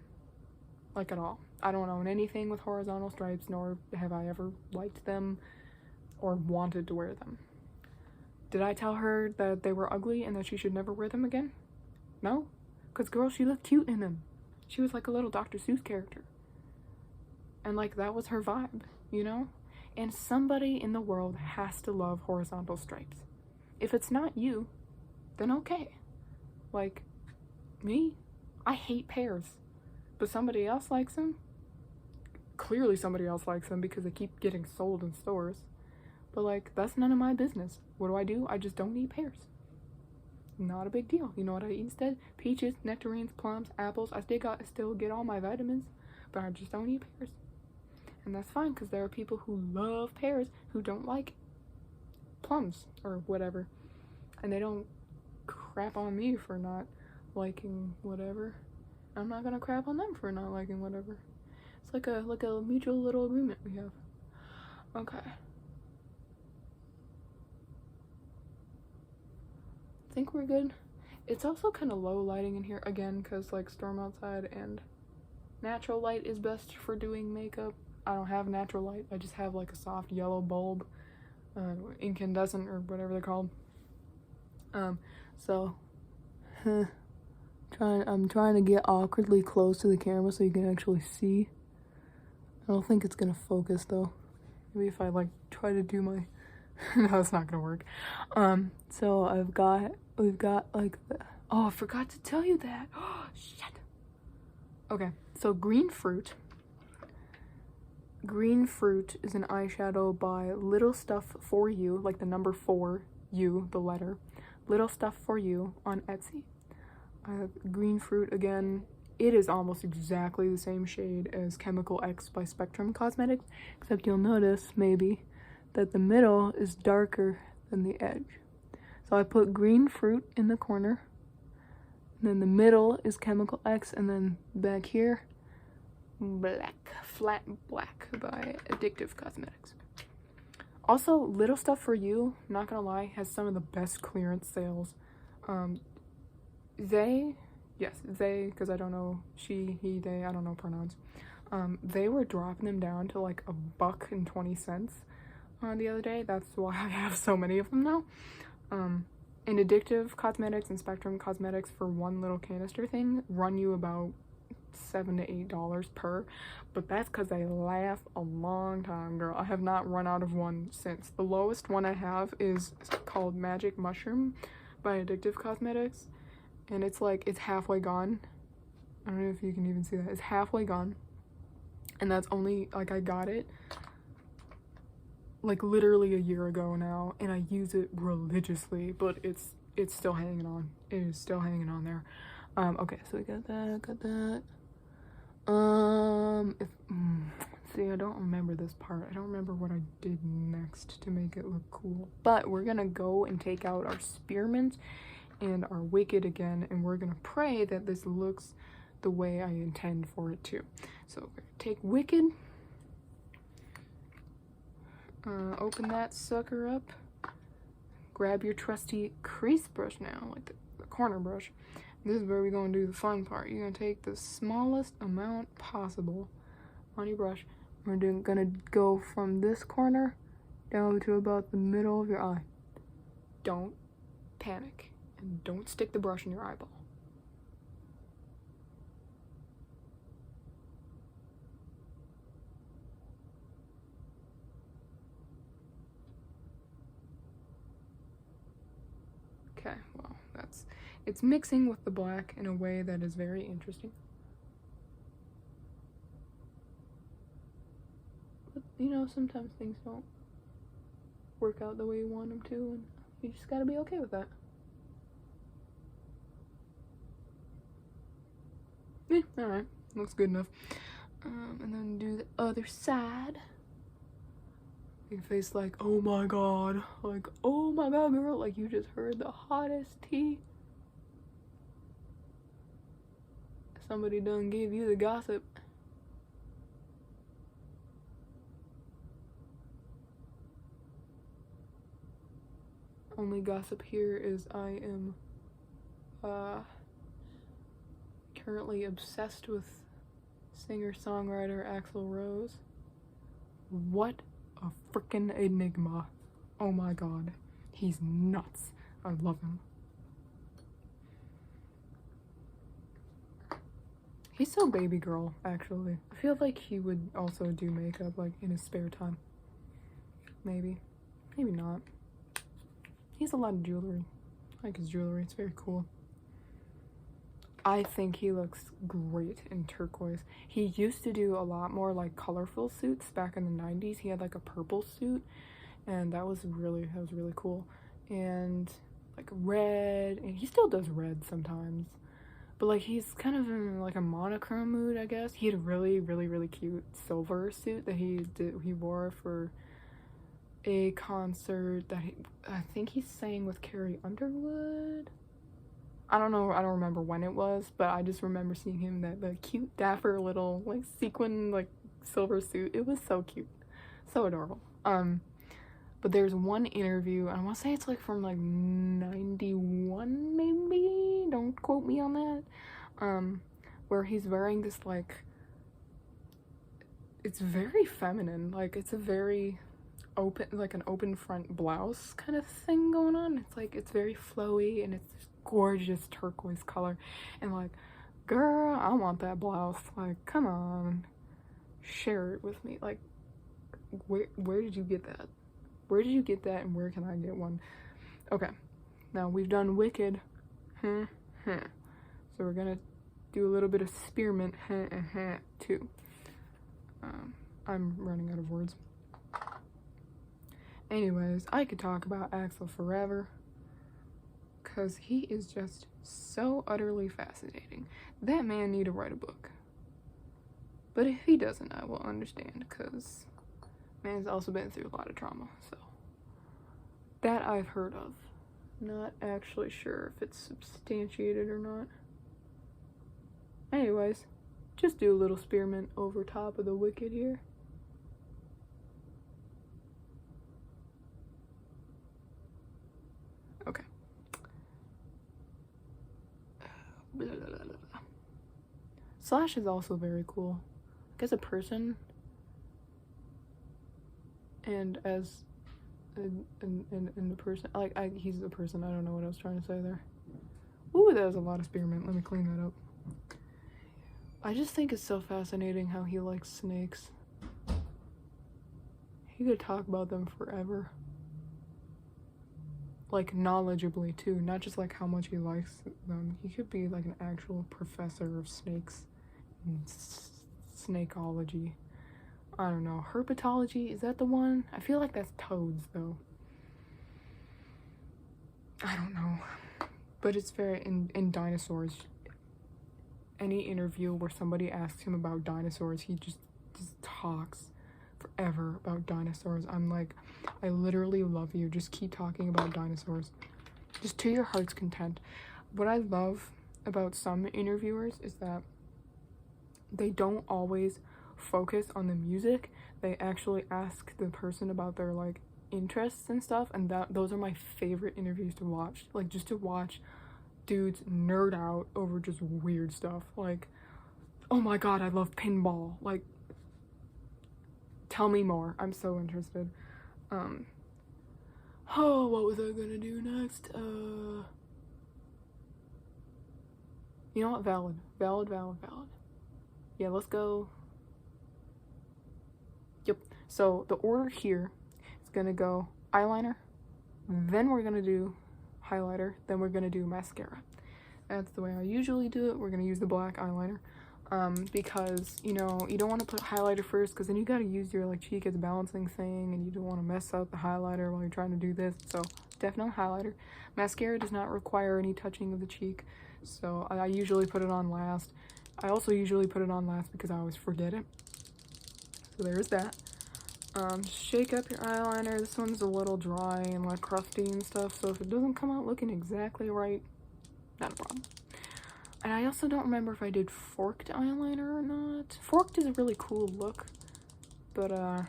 like at all. I don't own anything with horizontal stripes, nor have I ever liked them or wanted to wear them. Did I tell her that they were ugly and that she should never wear them again? No, because girl, she looked cute in them. She was like a little Dr. Seuss character. And like, that was her vibe, you know? And somebody in the world has to love horizontal stripes. If it's not you, then okay. Like, me, I hate pears. But somebody else likes them? Clearly somebody else likes them because they keep getting sold in stores. But like, that's none of my business. What do? I just don't eat pears. Not a big deal. You know what I eat instead? Peaches, nectarines, plums, apples. I still get all my vitamins, but I just don't eat pears. And that's fine, because there are people who love pears who don't like plums or whatever. And they don't crap on me for not liking whatever. I'm not gonna crap on them for not liking whatever. It's like a mutual little agreement we have. Okay. I think we're good. It's also kind of low lighting in here again, because like storm outside, and natural light is best for doing makeup. I don't have natural light. I just have like a soft yellow bulb, incandescent or whatever they're called. So I'm trying to get awkwardly close to the camera so you can actually see. I don't think it's gonna focus though. Maybe if I like try to do my no, it's not gonna work. So we've got like oh, I forgot to tell you that. Oh shit. Okay, so green fruit Green Fruit is an eyeshadow by LittleStuff for You, like the number 4, you, the letter. LittleStuff for You on Etsy. Green Fruit, again, it is almost exactly the same shade as Chemical X by SpectrumCosmetics, except you'll notice, maybe, that the middle is darker than the edge. So I put Green Fruit in the corner, and then the middle is Chemical X, and then back here, black, flat black by AddictiveCosmetics. Also, LittleStuff for You, not gonna lie, has some of the best clearance sales. They, because I don't know, she, he, they, I don't know pronouns. They were dropping them down to like $1.20 the other day. That's why I have so many of them now. And AddictiveCosmetics and SpectrumCosmetics for one little canister thing run you about $7 to $8 per, but that's because they last a long time, girl. I have not run out of one since. The lowest one I have is called Magic Mushroom by AddictiveCosmetics, and it's like, it's halfway gone. I don't know if you can even see that. It's halfway gone, and that's only, like, I got it like literally a year ago now, and I use it religiously, but it's still hanging on. It is still hanging on there. Okay, so we got that. See, I don't remember this part. I don't remember what I did next to make it look cool. But we're gonna go and take out our Spearmint and our Wicked again, and we're gonna pray that this looks the way I intend for it to. So we're gonna take Wicked, open that sucker up, grab your trusty crease brush now, like the corner brush. This is where we're going to do the fun part. You're going to take the smallest amount possible on your brush. We're going to go from this corner down to about the middle of your eye. Don't panic, and don't stick the brush in your eyeball. Okay, well, it's mixing with the black in a way that is very interesting. But, you know, sometimes things don't work out the way you want them to, and you just gotta be okay with that. Alright, looks good enough. And then do the other side. Your face like, oh my god, like, oh my god, girl, like you just heard the hottest tea. Somebody done gave you the gossip. Only gossip here is I am currently obsessed with singer-songwriter Axl Rose. What a freaking enigma. Oh my god. He's nuts. I love him. He's so baby girl, actually. I feel like he would also do makeup, like, in his spare time. Maybe. Maybe not. He has a lot of jewelry. I like his jewelry. It's very cool. I think he looks great in turquoise. He used to do a lot more, like, colorful suits back in the 90s. He had, like, a purple suit, and that was really cool. And, like, red, and he still does red sometimes. But, like, he's kind of in, like, a monochrome mood, I guess. He had a really cute silver suit that he wore for a concert that I think he sang with Carrie Underwood. I don't know, I don't remember when it was, but I just remember seeing him in the cute, dapper little, like, sequin, like, silver suit. It was so cute. So adorable. But there's one interview, and I want to say it's, like, from, like, 91, maybe? Don't quote me on that. Where he's wearing this, like, it's very feminine. Like, it's a very open, like, an open front blouse kind of thing going on. It's, like, it's very flowy, and it's gorgeous turquoise color, and like, girl, I want that blouse. Like, come on, share it with me. Like, where did you get that? Where did you get that, and where can I get one? Okay, now we've done Wicked. So we're gonna do a little bit of Spearmint too. I'm running out of words. Anyways, I could talk about Axel forever, because he is just so utterly fascinating. That man need to write a book. But if he doesn't, I will understand, because man's also been through a lot of trauma, so. That I've heard of. Not actually sure if it's substantiated or not. Anyways, just do a little spearmint over top of the wicked here. Okay. Blah, blah, blah, blah. Slash is also very cool. Like, as a person, and as and the person, like, he's the person, I don't know what I was trying to say there. Ooh, that was a lot of spearmint. Let me clean that up. I just think it's so fascinating how he likes snakes. He could talk about them forever. Like, knowledgeably too, not just like how much he likes them. He could be like an actual professor of snakes and snakeology. I don't know. Herpetology, is that the one? I feel like that's toads though. I don't know. But it's very, in dinosaurs, any interview where somebody asks him about dinosaurs, he just talks forever about dinosaurs. I'm like, I literally love you. Just keep talking about dinosaurs. Just to your heart's content. What I love about some interviewers is that they don't always focus on the music. They actually ask the person about their like interests and stuff, and those are my favorite interviews to watch. Like, just to watch dudes nerd out over just weird stuff. Like, oh my god, I love pinball. Like, tell me more. I'm so interested. Oh, what was I gonna do next? You know what? Valid. Yeah, let's go. Yep. So the order here is gonna go eyeliner, then we're gonna do highlighter, then we're gonna do mascara. That's the way I usually do it. We're gonna use the black eyeliner. Because, you know, you don't want to put highlighter first, because then you gotta use your like cheek as a balancing thing, and you don't want to mess up the highlighter while you're trying to do this. So definitely highlighter. Mascara does not require any touching of the cheek, so I usually put it on last. I also usually put it on last because I always forget it. So there's that. Shake up your eyeliner. This one's a little dry and like crusty and stuff, so if it doesn't come out looking exactly right, not a problem. And I also don't remember if I did forked eyeliner or not. Forked is a really cool look, but I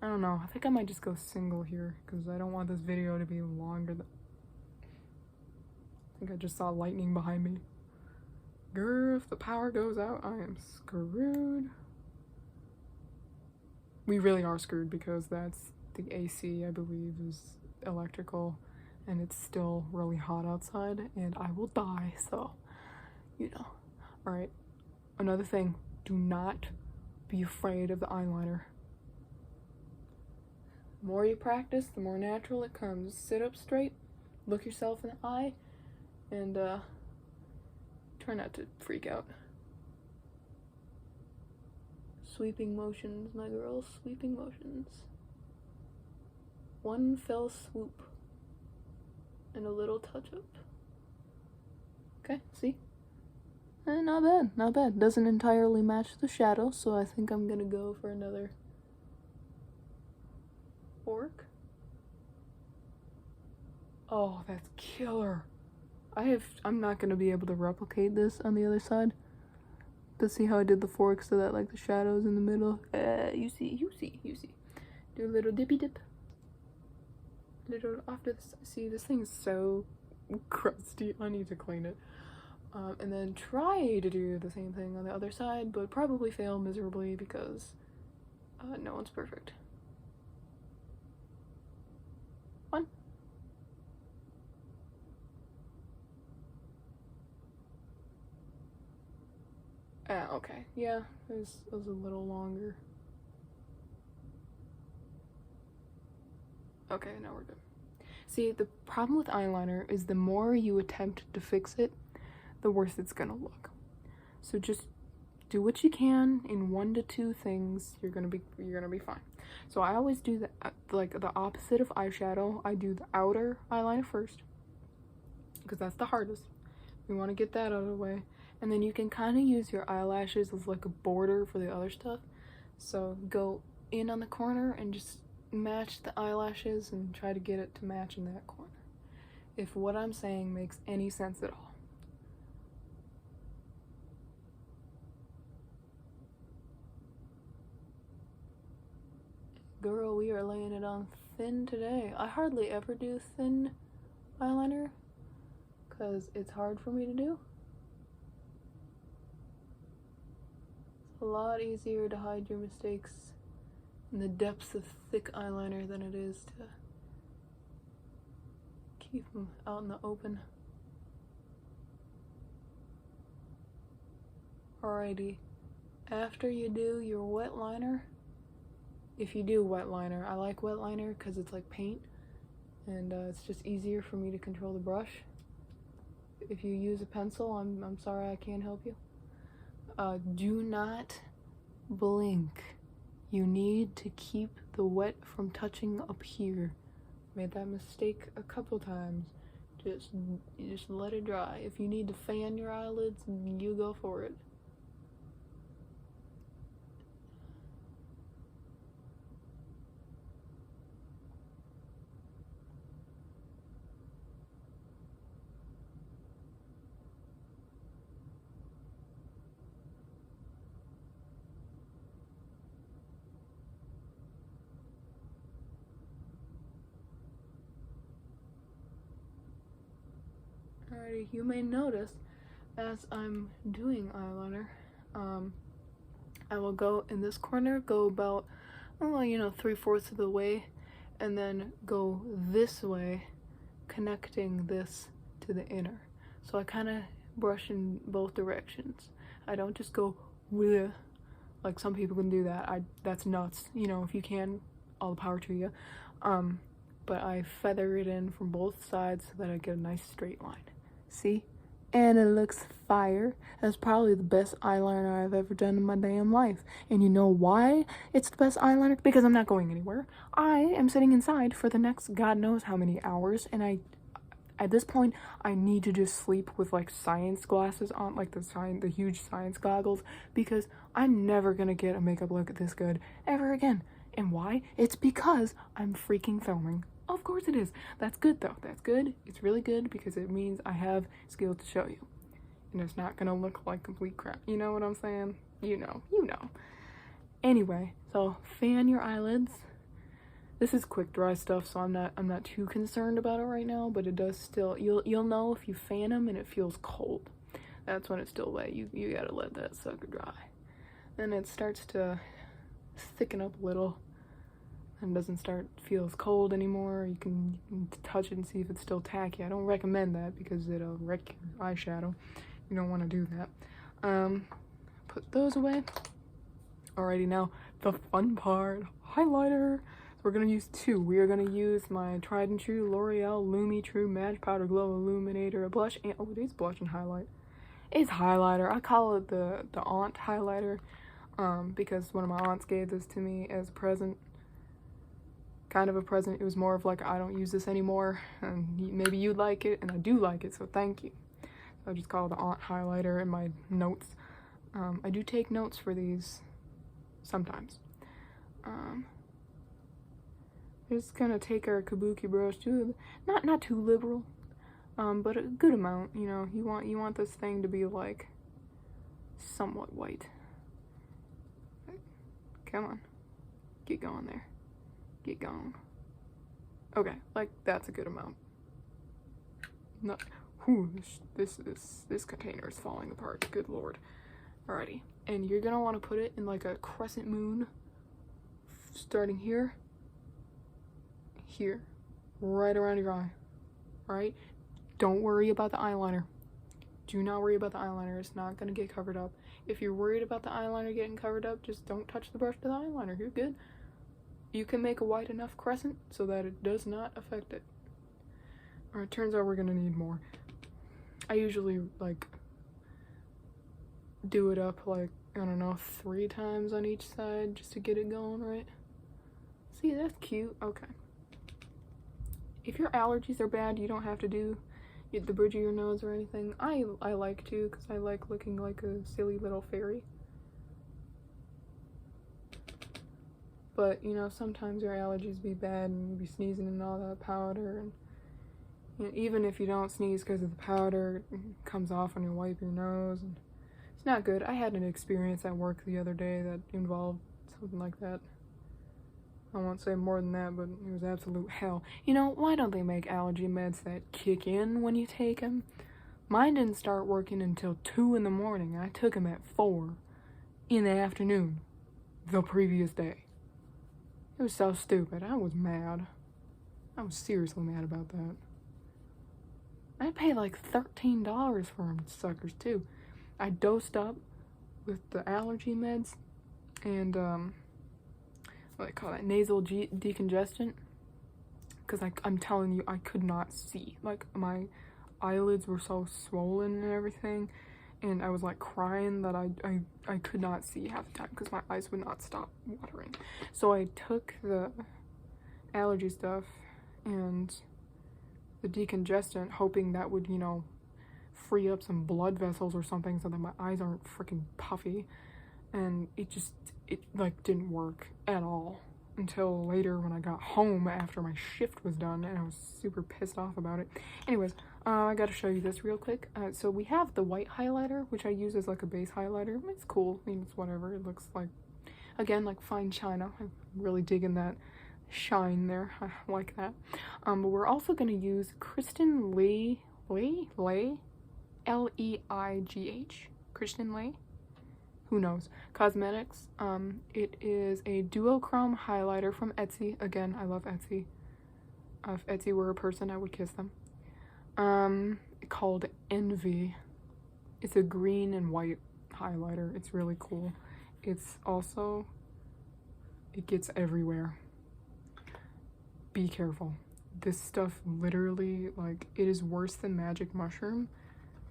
don't know. I think I might just go single here because I don't want this video to be longer than... I think I just saw lightning behind me. Grr, if the power goes out, I am screwed. We really are screwed because that's the AC, I believe, is electrical, and it's still really hot outside, and I will die, so... you know. Alright, another thing, do not be afraid of the eyeliner. The more you practice, the more natural it comes. Sit up straight, look yourself in the eye, and try not to freak out. Sweeping motions, my girls, sweeping motions. One fell swoop and a little touch up. Okay, see? Not bad, not bad. Doesn't entirely match the shadow, so I think I'm gonna go for another fork. Oh, that's killer. I'm not gonna be able to replicate this on the other side. But see how I did the fork so that like the shadow's in the middle? You see. Do a little dippy dip. Little after this. See, this thing's so crusty. I need to clean it. And then try to do the same thing on the other side, but probably fail miserably because no one's perfect. One. Okay. Yeah, it was a little longer. Okay, now we're good. See, the problem with eyeliner is the more you attempt to fix it, the worse it's gonna look. So just do what you can in 1 to 2 things. You're gonna be fine. So I always do the like the opposite of eyeshadow. I do the outer eyeliner first because that's the hardest. We want to get that out of the way, and then you can kind of use your eyelashes as like a border for the other stuff. So go in on the corner and just match the eyelashes and try to get it to match in that corner, if what I'm saying makes any sense at all. Girl, we are laying it on thin today. I hardly ever do thin eyeliner because it's hard for me to do. It's a lot easier to hide your mistakes in the depths of thick eyeliner than it is to keep them out in the open. Alrighty, after you do your wet liner, if you do wet liner, I like wet liner because it's like paint, and it's just easier for me to control the brush. If you use a pencil, I'm sorry I can't help you. Do not blink. You need to keep the wet from touching up here. Made that mistake a couple times. Just let it dry. If you need to fan your eyelids, you go for it. Alrighty, you may notice as I'm doing eyeliner, I will go in this corner, go about, oh, you know, 3/4 of the way, and then go this way, connecting this to the inner. So I kind of brush in both directions. I don't just go with, like some people can do that. That's nuts. You know, if you can, all the power to you. But I feather it in from both sides so that I get a nice straight line. See? And it looks fire. That's probably the best eyeliner I've ever done in my damn life. And you know why it's the best eyeliner? Because I'm not going anywhere. I am sitting inside for the next God knows how many hours, and at this point, I need to just sleep with like science glasses on, like the huge science goggles, because I'm never gonna get a makeup look this good ever again. And why? It's because I'm freaking filming. Of course it is. That's good though. That's good. It's really good because it means I have skill to show you. And it's not gonna look like complete crap. You know what I'm saying? You know. Anyway, so fan your eyelids. This is quick dry stuff, so I'm not too concerned about it right now, but it does still, you'll know if you fan them and it feels cold. That's when it's still wet. You gotta let that sucker dry. Then it starts to thicken up a little and doesn't feels cold anymore. You can touch it and see if it's still tacky. I don't recommend that because it'll wreck your eyeshadow. You don't want to do that. Put those away. Alrighty, now the fun part, highlighter. We're gonna use 2. We are gonna use my tried and true L'Oreal Lumi True Match Powder Glow Illuminator blush, and oh, it is blush and highlight. It's highlighter. I call it the aunt highlighter, because one of my aunts gave this to me as a present. Kind of a present. It was more of like, I don't use this anymore, and maybe you'd like it, and I do like it, so thank you. So I just call it the aunt highlighter in my notes. I do take notes for these sometimes. Just gonna take our kabuki brush too, not too liberal, but a good amount. You know, you want this thing to be like somewhat white. Come on, get going there. Get going. Okay, like that's a good amount. Not, whew, this container is falling apart. Good lord. Alrighty, and you're gonna want to put it in like a crescent moon, starting here, right around your eye. Alright, don't worry about the eyeliner. Do not worry about the eyeliner. It's not gonna get covered up. If you're worried about the eyeliner getting covered up, just don't touch the brush to the eyeliner. You're good. You can make a wide enough crescent so that it does not affect it. Alright, turns out we're gonna need more. I usually like do it up like I don't know, 3 times on each side just to get it going right. See, that's cute. Okay. If your allergies are bad, you don't have to do the bridge of your nose or anything. I like to, because I like looking like a silly little fairy. But, you know, sometimes your allergies be bad and you be sneezing and all that powder. And you know, even if you don't sneeze because of the powder, it comes off when you wipe your nose. And it's not good. I had an experience at work the other day that involved something like that. I won't say more than that, but it was absolute hell. You know, why don't they make allergy meds that kick in when you take them? Mine didn't start working until 2 in the morning. I took them at 4 in the afternoon the previous day. It was so stupid. I was mad. I was seriously mad about that. I paid like $13 for them suckers too. I dosed up with the allergy meds and what do they call that, nasal decongestant, because I'm telling you, I could not see. Like, my eyelids were so swollen and everything, and I was like crying that I could not see half the time because my eyes would not stop watering. So I took the allergy stuff and the decongestant, hoping that would, you know, free up some blood vessels or something so that my eyes aren't freaking puffy. And it like didn't work at all until later when I got home after my shift was done, and I was super pissed off about it. Anyways, I gotta show you this real quick. So we have the white highlighter, which I use as like a base highlighter. It's cool. I mean, it's whatever. It looks like, again, like fine china. I'm really digging that shine there. I like that. But we're also gonna use Kristen Leigh, L-E-I-G-H, Kristen Leigh, who knows, Cosmetics. It is a duochrome highlighter from Etsy. Again, I love Etsy. If Etsy were a person, I would kiss them. Called Envy. It's a green and white highlighter. It's really cool. It's also, it gets everywhere. Be careful. This stuff literally, like, it is worse than magic mushroom.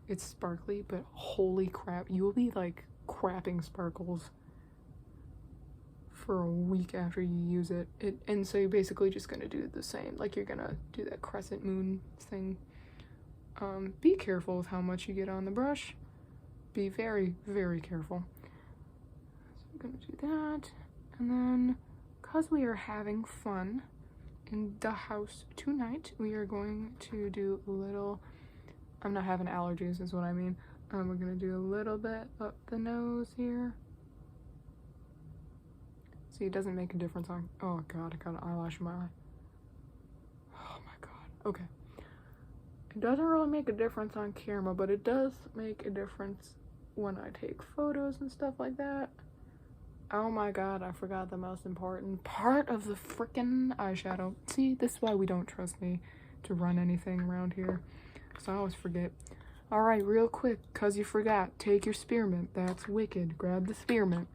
It's sparkly, but holy crap, you will be like crapping sparkles for a week after you use it. And so you're basically just gonna do the same, like you're gonna do that crescent moon thing. Be careful with how much you get on the brush. Be very, very careful. So I'm gonna do that, and then because we are having fun in the house tonight, we are going to do a little, I'm not having allergies is what I mean. We're gonna do a little bit up the nose here. See, it doesn't make a difference on, oh god, I got an eyelash in my eye. Oh my god, okay. It doesn't really make a difference on camera, but it does make a difference when I take photos and stuff like that. Oh my god, I forgot the most important part of the freaking eyeshadow. See, this is why we don't trust me to run anything around here, because I always forget. Alright, real quick, because you forgot, take your Spearmint. That's wicked. Grab the Spearmint.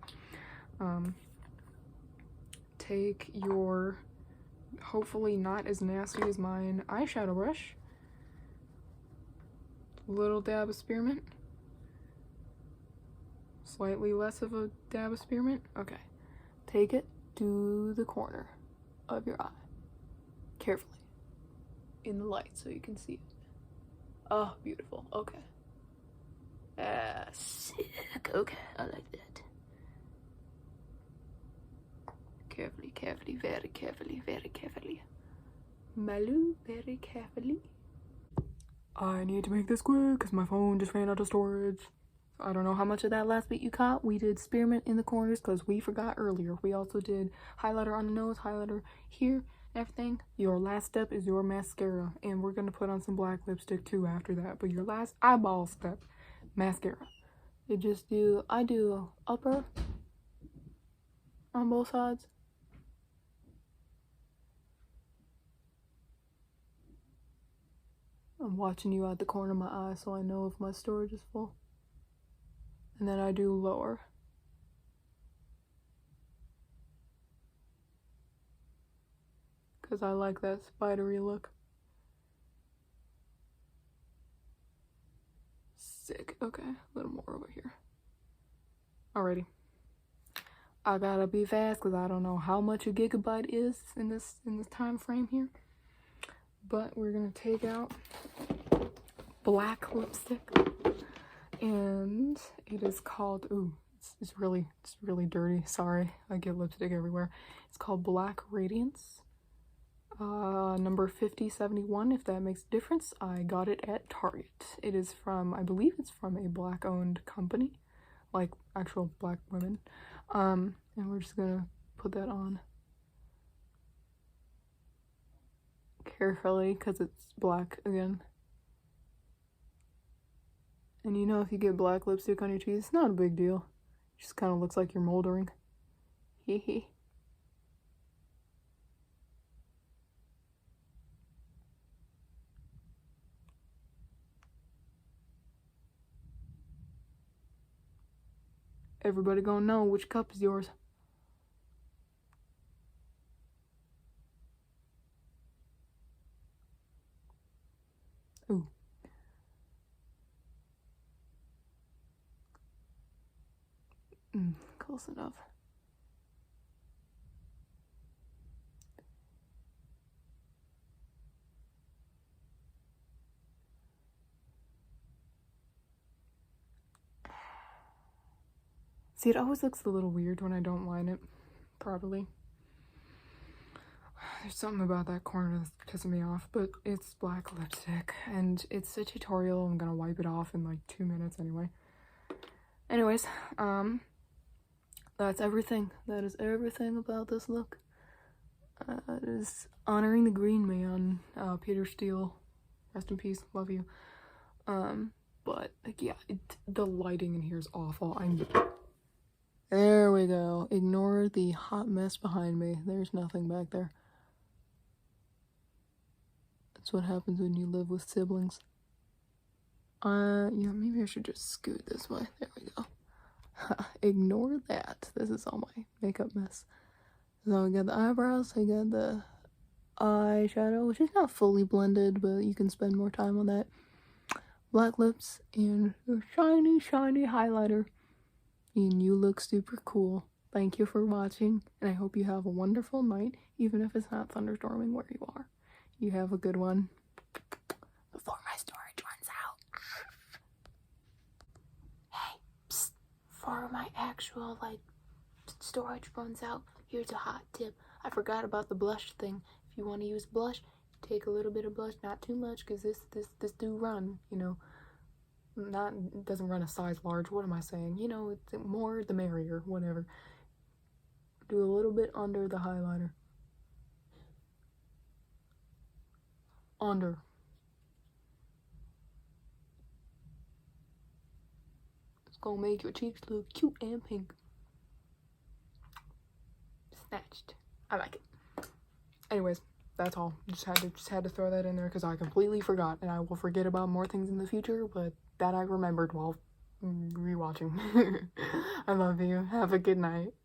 Take your, hopefully not as nasty as mine, eyeshadow brush. Little dab of Spearmint. Slightly less of a dab of Spearmint. Okay. Take it to the corner of your eye. Carefully. In the light so you can see it. Oh, beautiful. Okay. Sick. Okay, I like that. Carefully, carefully, very carefully, very carefully. Malu, very carefully. I need to make this quick because my phone just ran out of storage. I don't know how much of that last bit you caught. We did Spearmint in the corners because we forgot earlier. We also did highlighter on the nose, highlighter here, everything. Your last step is your mascara, and we're gonna put on some black lipstick too after that. But your last eyeball step, mascara. You just do, I do upper on both sides. I'm watching you out the corner of my eye so I know if my storage is full. And then I do lower. Because I like that spidery look. Sick. Okay, a little more over here. Alrighty. I gotta be fast because I don't know how much a gigabyte is in this time frame here. But we're gonna take out black lipstick, and it is called, ooh, it's really dirty. Sorry, I get lipstick everywhere. It's called Black Radiance, number 5071. If that makes a difference, I got it at Target. It is from, I believe it's from a black-owned company, like actual black women. And we're just gonna put that on carefully because it's black again. And you know, if you get black lipstick on your teeth, it's not a big deal. It just kind of looks like you're moldering. Hee. Everybody gonna know which cup is yours. Ooh. Close enough. See, it always looks a little weird when I don't line it properly. There's something about that corner that's pissing me off, but it's black lipstick, and it's a tutorial. I'm gonna wipe it off in like 2 minutes anyway. Anyways, that's everything. That is everything about this look. It is honoring the Green Man, Peter Steele. Rest in peace, love you. But like, yeah, the lighting in here is awful. There we go. Ignore the hot mess behind me. There's nothing back there. That's what happens when you live with siblings. Yeah, maybe I should just scoot this way. There we go. Ignore that. This is all my makeup mess. So we got the eyebrows, I got the eyeshadow, which is not fully blended, but you can spend more time on that. Black lips and a shiny highlighter. And you look super cool. Thank you for watching, and I hope you have a wonderful night, even if it's not thunderstorming where you are. You have a good one. Before my storage runs out. Hey, psst. Before my actual, storage runs out, here's a hot tip. I forgot about the blush thing. If you want to use blush, take a little bit of blush, not too much, because this do run, you know. It doesn't run a size large. What am I saying? You know, it's more the merrier, whatever. Do a little bit under the highlighter. Under. It's gonna make your cheeks look cute and pink. Snatched. I like it. Anyways, that's all. Just had to throw that in there because I completely forgot, and I will forget about more things in the future, but that I remembered while rewatching. I love you. Have a good night.